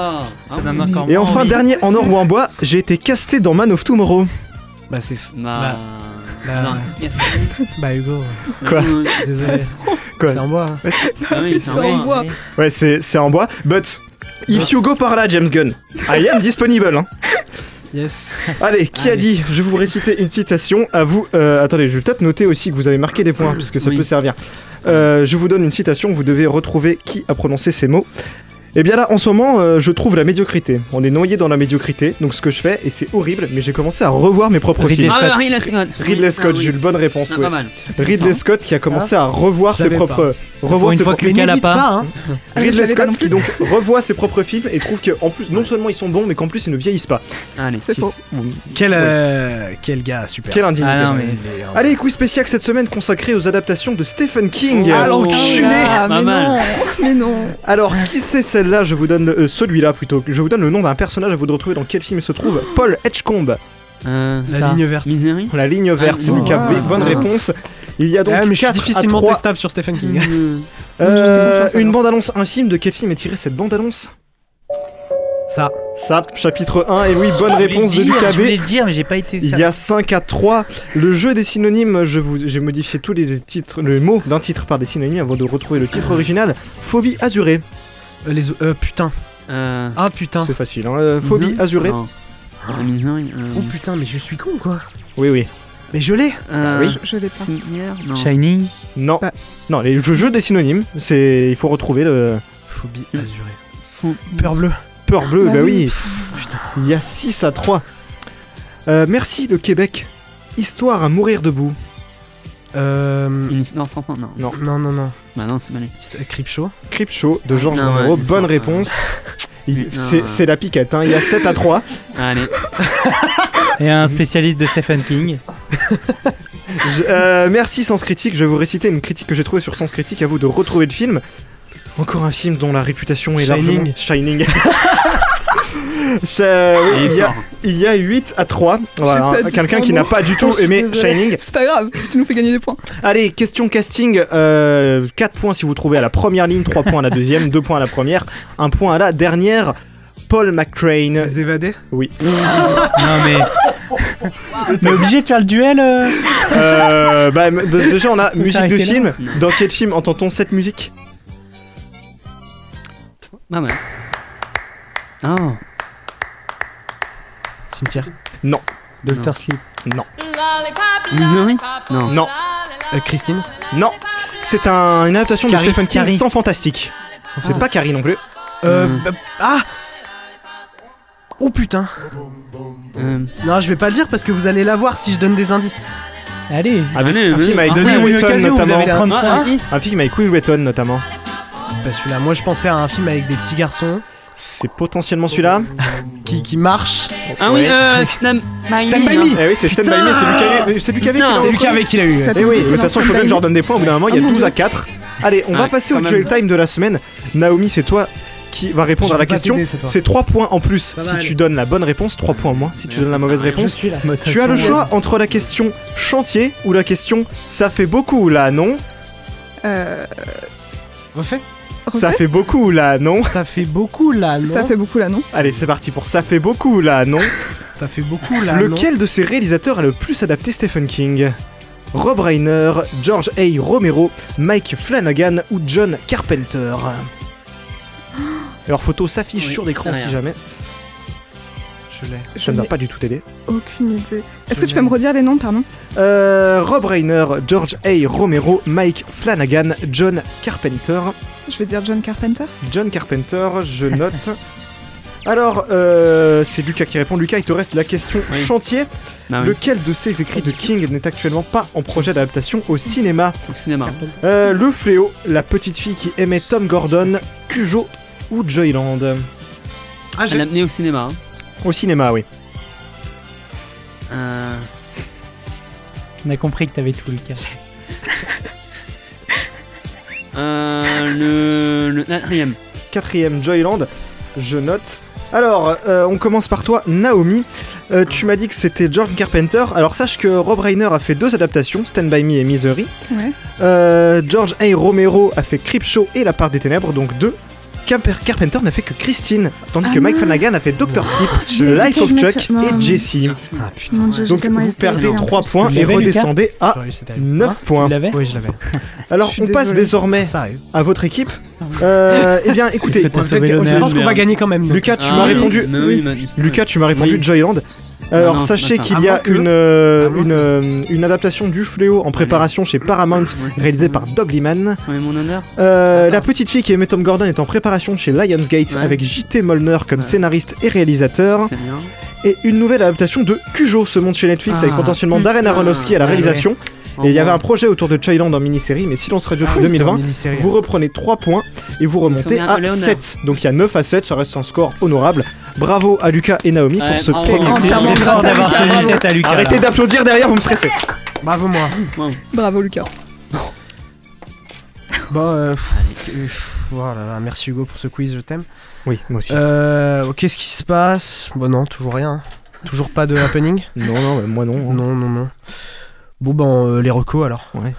Et enfin, dernier en or ou en bois, j'ai été casté dans Man of Tomorrow. Bah c'est... Bah Hugo. Quoi? Désolé. Quoi? C'est en bois. C'est en bois. Ouais, c'est en bois. But, if you go par là, James Gunn, I am disponible. Hein. Yes. Allez, qui a dit? Je vais vous réciter une citation. À vous. Attendez, je vais peut-être noter aussi que vous avez marqué des points, puisque ça peut servir. Je vous donne une citation. Vous devez retrouver qui a prononcé ces mots. Et bien là, en ce moment, je trouve la médiocrité. On est noyé dans la médiocrité. Donc ce que je fais, et c'est horrible, mais j'ai commencé à revoir mes propres films. Ridley Scott, Jules, bonne réponse. Ouais. Ridley Scott qui a commencé à revoir ses propres. Revoir ses propres films. Ridley Scott qui donc revoit ses propres films et trouve qu'en plus, non seulement ils sont bons, mais qu'en plus ils ne vieillissent pas. Allez, c'est faux. Quel gars, super. Quelle indignité. Allez, quiz spécial cette semaine consacré aux adaptations de Stephen King. Ah l'enculé. Mais non. Alors, qui c'est celle-là? Je vous donne celui-là plutôt. Je vous donne le nom d'un personnage à vous de retrouver dans quel film il se trouve. Paul Edgecombe. La ligne verte. La ligne verte, c'est Lucas B. Bonne réponse. Il y a donc 4 difficilement à 3. testable sur Stephen King. Une bande-annonce, un film. De quel film est tirée cette bande-annonce? Ça, chapitre 1. Et oui, bonne réponse de Lucas B. Je voulais le dire, mais j'ai pas été Il y a 5 à 3. Le jeu des synonymes, j'ai modifié tous les titres, le mot d'un titre par des synonymes avant de retrouver le titre original. Phobie azurée. Putain. Ah putain. C'est facile, hein. Phobie azurée. Oh putain, mais je suis con quoi. Oui. Mais je l'ai. Oui. Je l'ai pas. Non. Shining. Non. Non, les jeux des synonymes, il faut retrouver le. Phobie azurée. Peur bleue. Peur bleue, bah oui. Putain. Il y a 6 à 3. Merci le Québec. Histoire à mourir debout. Une histoire sans fin, non. Non. Bah non, c'est mal. Creepshow de Georges Romero, bonne réponse. C'est la piquette, hein. Il y a 7 à 3. Allez. Et un spécialiste de Stephen King. Merci Sens Critique, je vais vous réciter une critique que j'ai trouvée sur Sens Critique, à vous de retrouver le film. Encore un film dont la réputation est largement... Shining. Il y a 8 à 3. Voilà, quelqu'un qui n'a pas du tout aimé Shining. C'est pas grave, tu nous fais gagner des points. Allez, question casting. 4 points si vous trouvez à la première ligne, 3 points à la deuxième, 2 points à la première, 1 point à la dernière. Paul McCrane. Les évadés? Oui. Non mais... T'es obligé de faire le duel Déjà, on a musique de film. Dans quel film entend-on cette musique? Ah ouais. Oh. Cimetière. Non. Dr. Sleep. Non. Missouri? Non. Non. Christine. Non. C'est une adaptation de Stephen King Carrie. sans fantastique. C'est pas Carrie non plus. Ah. Oh putain. Non, je vais pas le dire parce que vous allez la voir si je donne des indices. Allez. Un film avec Denis Wetton notamment. Un film avec Will Wheaton notamment. C'est peut-être pas celui-là. Moi je pensais à un film avec des petits garçons. C'est potentiellement celui-là. qui marche. Ah oui, Stand By Me. Eh oui, c'est Stand By Me, c'est Lucas qui l'a eu. Eh oui, de toute façon, il faut bien que je leur donne des points. Au bout d'un moment, il y a 12 à 4. Allez, on va passer au duel time de la semaine. Naomi, c'est toi qui va répondre à la question. C'est 3 points en plus si tu donnes la bonne réponse, 3 points en moins si tu donnes la mauvaise réponse. Tu as le choix entre la question chantier ou la question ça fait beaucoup là, non? Refais. Ça fait beaucoup là, non? Ça fait beaucoup là, non? Ça fait beaucoup là, non? Allez, c'est parti pour ça fait beaucoup là, non? Ça fait beaucoup là, Lequel de ces réalisateurs a le plus adapté Stephen King? Rob Reiner, George A. Romero, Mike Flanagan ou John Carpenter? Leur photo s'affiche sur l'écran si jamais. Je l'ai. Ça ne va pas du tout t'aider. Aucune idée. Est-ce que tu peux me redire les noms, pardon? Rob Reiner, George A. Romero, Mike Flanagan, John Carpenter. Je vais dire John Carpenter. John Carpenter, je note. Alors, c'est Lucas qui répond. Lucas, il te reste la question chantier. Bah oui. Lequel de ces écrits de King n'est actuellement pas en projet d'adaptation au cinéma? Au cinéma. Le Fléau, La petite fille qui aimait Tom Gordon, Cujo ou Joyland? Elle l'a amené au cinéma. Hein. Au cinéma, oui. On a compris que t'avais tout, Lucas. Le quatrième. Quatrième, Joyland. Je note. Alors, on commence par toi, Naomi. Tu m'as dit que c'était John Carpenter. Alors, sache que Rob Reiner a fait 2 adaptations, Stand By Me et Misery. Ouais. George A. Romero a fait Creepshow et La part des ténèbres, donc 2. Carpenter n'a fait que Christine, tandis que Mike Flanagan a fait Dr. Sleep, Life of Chuck et Jessie. Ah putain. Dieu, donc vous perdez 3 points et redescendez à 9 points. Oui, je l'avais. Alors on passe désormais à votre équipe. Eh bien écoutez, je pense qu'on va gagner quand même. Lucas, tu m'as répondu. Lucas, tu m'as répondu Joyland. Alors non, sachez qu'il y a une adaptation du Fléau en préparation chez Paramount réalisée par Doug Liman. Mon honneur. La petite fille qui aimait Tom Gordon est en préparation chez Lionsgate avec J.T. Molnar comme scénariste et réalisateur. C'est bien. Et une nouvelle adaptation de Cujo se monte chez Netflix avec potentiellement Darren Aronofsky à la réalisation. Et il y avait un projet autour de Joyland en mini-série, mais Silence Radio 2020, vous reprenez 3 points et vous remontez à 7. Donc il y a 9 à 7, ça reste un score honorable. Bravo à Lucas et Naomi pour ce premier tour. Arrêtez d'applaudir derrière, vous me stressez. Bravo moi. Bravo Lucas. Bon, voilà, merci Hugo pour ce quiz, je t'aime. Oui, moi aussi. Qu'est-ce qui se passe? Bon non, toujours rien. Toujours pas de happening? Non, moi non. Non. Bon ben, les recos alors. Ouais.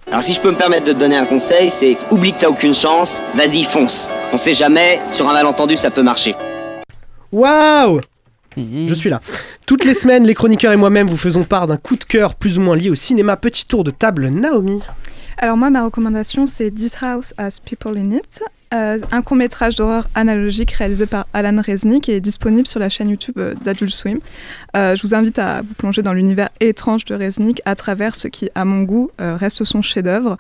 Alors si je peux me permettre de te donner un conseil, c'est oublie que t'as aucune chance, vas-y fonce. On sait jamais, sur un malentendu ça peut marcher. Waouh! Je suis là. Toutes les semaines, les chroniqueurs et moi-même vous faisons part d'un coup de cœur plus ou moins lié au cinéma. Petit tour de table, Naomi. Alors moi, ma recommandation, c'est This House Has People in It, un court-métrage d'horreur analogique réalisé par Alan Resnick et est disponible sur la chaîne YouTube d'Adult Swim. Je vous invite à vous plonger dans l'univers étrange de Resnick à travers ce qui, à mon goût, reste son chef-d'œuvre.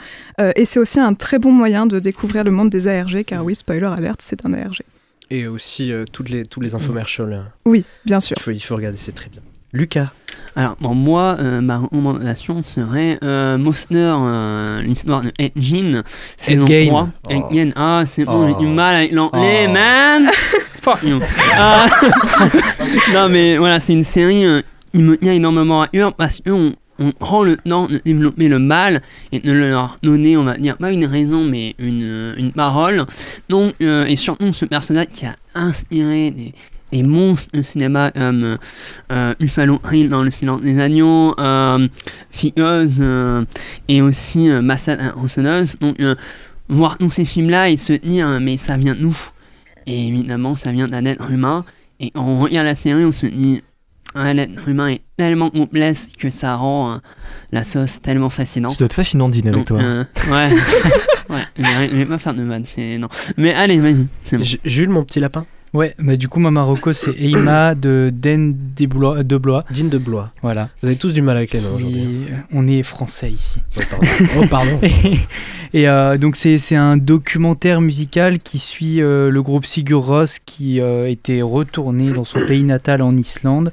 Et c'est aussi un très bon moyen de découvrir le monde des ARG, car oui, spoiler alert, c'est un ARG. Et aussi tous les infomercials. Oui, bien sûr. Il faut regarder, c'est très bien. Lucas. Alors, bon, moi, ma recommandation serait Mosner, l'histoire de Edgin, saison 3. Edgin, c'est bon, j'ai du mal avec l'anglais, man. Fuck you. Non, mais voilà, c'est une série, il me tient énormément à cœur parce qu'on prend le temps de développer le mal et de leur donner, on va dire, pas une raison, mais une parole. Donc, et surtout, ce personnage qui a inspiré des monstres de cinéma comme Buffalo Hill dans Le Silence des Agneaux, Filleuse et aussi Massacre à Tronçonneuse. Donc voir tous ces films-là et se dire mais ça vient de nous. Et évidemment ça vient d'un être humain. Et quand on regarde la série on se dit l'être humain est tellement complexe que ça rend la sauce tellement fascinante. Ça doit être fascinant de dîner avec toi. Ouais. Ouais, je vais pas faire de vanne, non. Mais allez, vas-y. Bon. Jules, mon petit lapin. Ouais, bah du coup, ma Marocco, c'est Eima de Den de Blois. Dean de Blois. Voilà. Vous avez tous du mal avec les noms aujourd'hui. On est français ici. Oh, pardon. Oh, pardon. Et donc, c'est un documentaire musical qui suit le groupe Sigur Rós qui était retourné dans son pays natal en Islande.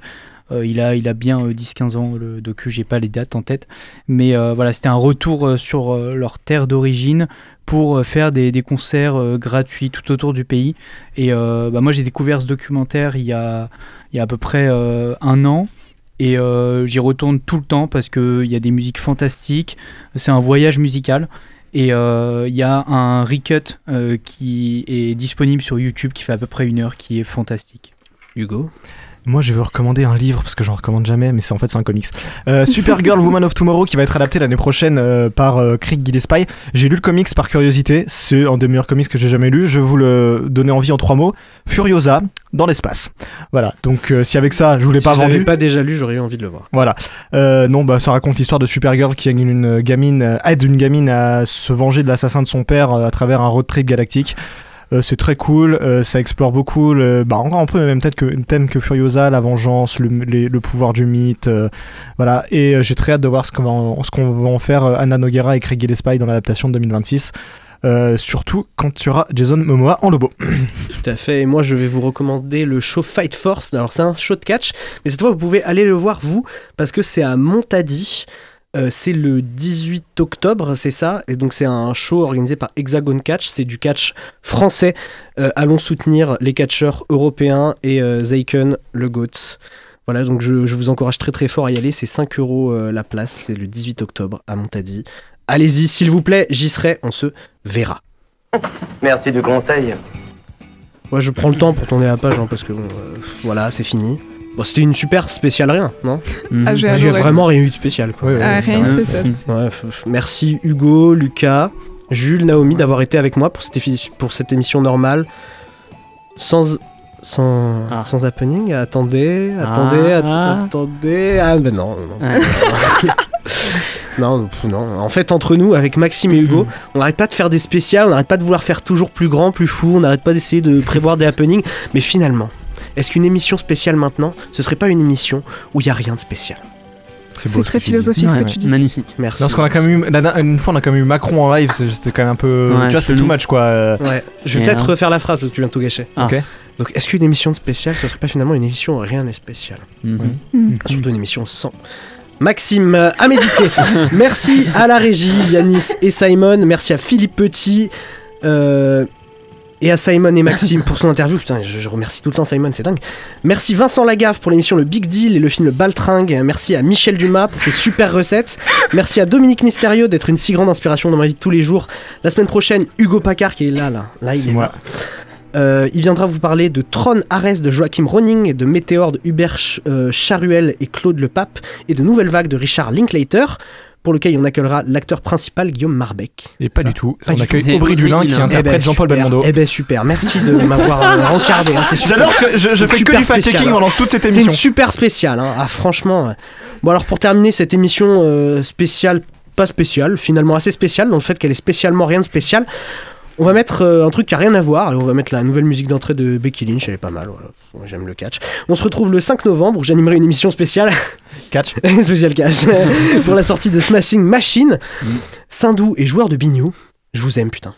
Il a bien 10-15 ans, le docu, j'ai pas les dates en tête. Mais voilà, c'était un retour sur leur terre d'origine pour faire des concerts gratuits tout autour du pays. Et moi, j'ai découvert ce documentaire il y a à peu près 1 an. Et j'y retourne tout le temps parce qu'il y a des musiques fantastiques. C'est un voyage musical. Et il y a un recut qui est disponible sur YouTube qui fait à peu près 1 heure, qui est fantastique. Hugo ? Moi, je vais vous recommander un livre parce que j'en recommande jamais, mais c'est un comics. Supergirl, Woman of Tomorrow, qui va être adapté l'année prochaine par Craig Gillespie. J'ai lu le comics par curiosité, c'est un des meilleurs comics que j'ai jamais lu. Je vais vous le donner en vie en 3 mots. Furiosa dans l'espace. Voilà. Donc, si avec ça, je vous l'ai pas vendu. Si je l'avais pas déjà lu, j'aurais eu envie de le voir. Voilà. Ça raconte l'histoire de Supergirl qui aide une gamine à se venger de l'assassin de son père à travers un road trip galactique. C'est très cool, ça explore beaucoup encore un peu le même thème que Furiosa, la vengeance, le pouvoir du mythe, voilà. Et j'ai très hâte de voir ce qu'on va en faire Anna Nogueira et Craig Gillespie dans l'adaptation de 2026. Surtout quand tu auras Jason Momoa en Lobo. Tout à fait, et moi je vais vous recommander le show Fight Force. Alors c'est un show de catch, mais cette fois vous pouvez aller le voir vous, parce que c'est à Montady. C'est le 18 octobre, c'est ça, et donc c'est un show organisé par Hexagon Catch, c'est du catch français. Allons soutenir les catcheurs européens et Zeiken, le GOAT. Voilà, donc je vous encourage très très fort à y aller, c'est 5 € la place, c'est le 18 octobre à Montady. Allez-y, s'il vous plaît, j'y serai, on se verra. Merci du conseil. Ouais, je prends le temps pour tourner la page, parce que voilà, c'est fini. Bon, c'était une super spéciale rien, non ? J'ai vraiment rien eu de spécial, quoi. Rien de spécial. Ouais, merci Hugo, Lucas, Jules, Naomi d'avoir été avec moi pour cette émission normale. Sans happening. Attendez. Ah, ben non. Non. En fait, entre nous, avec Maxime et Hugo, on n'arrête pas de faire des spéciales, on n'arrête pas de vouloir faire toujours plus grand, plus fou, on n'arrête pas d'essayer de prévoir des happenings, mais finalement, est-ce qu'une émission spéciale maintenant, ce serait pas une émission où il n'y a rien de spécial ? C'est très philosophique ce que tu dis. Magnifique. Merci. Parce qu'on a quand même eu, une fois on a quand même eu Macron en live, c'était quand même un peu, tu vois, c'était too much quoi. Ouais. Je vais peut-être refaire la phrase parce que tu viens de tout gâcher. Ok. Donc est-ce qu'une émission spéciale, ce serait pas finalement une émission où rien n'est spécial ? Surtout une émission sans. Maxime, à méditer. Merci à la régie, Yanis et Simon. Merci à Philippe Petit. Et à Simon et Maxime pour son interview. Putain, je remercie tout le temps Simon, c'est dingue. Merci Vincent Lagaffe pour l'émission Le Big Deal et le film Le Baltringue. Merci à Michel Dumas pour ses super recettes. Merci à Dominique Mysterio d'être une si grande inspiration dans ma vie de tous les jours. La semaine prochaine, Hugo Paccard qui est là, il est moi. Il viendra vous parler de Tron Ares de Joachim Ronning, de Météore de Hubert Charuel et Claude Le Pape, et de Nouvelle Vague de Richard Linklater, pour lequel on accueillera l'acteur principal Guillaume Marbeck. Et pas du tout, on accueille Aubry Dulin qui interprète Jean-Paul Belmondo. Eh ben super, merci de m'avoir rencardé. C'est super. J'adore parce que je fais que du fact-checking pendant toute cette émission. C'est une super spéciale, franchement. Bon alors pour terminer cette émission spéciale, pas spéciale, finalement assez spéciale, dans le fait qu'elle est spécialement rien de spécial, on va mettre un truc qui a rien à voir. Alors on va mettre la nouvelle musique d'entrée de Becky Lynch, elle est pas mal, voilà. J'aime le catch. On se retrouve le 5 novembre où j'animerai une émission spéciale catch spécial catch pour la sortie de Smashing Machine. Sindou est joueur de biniou. Je vous aime, putain.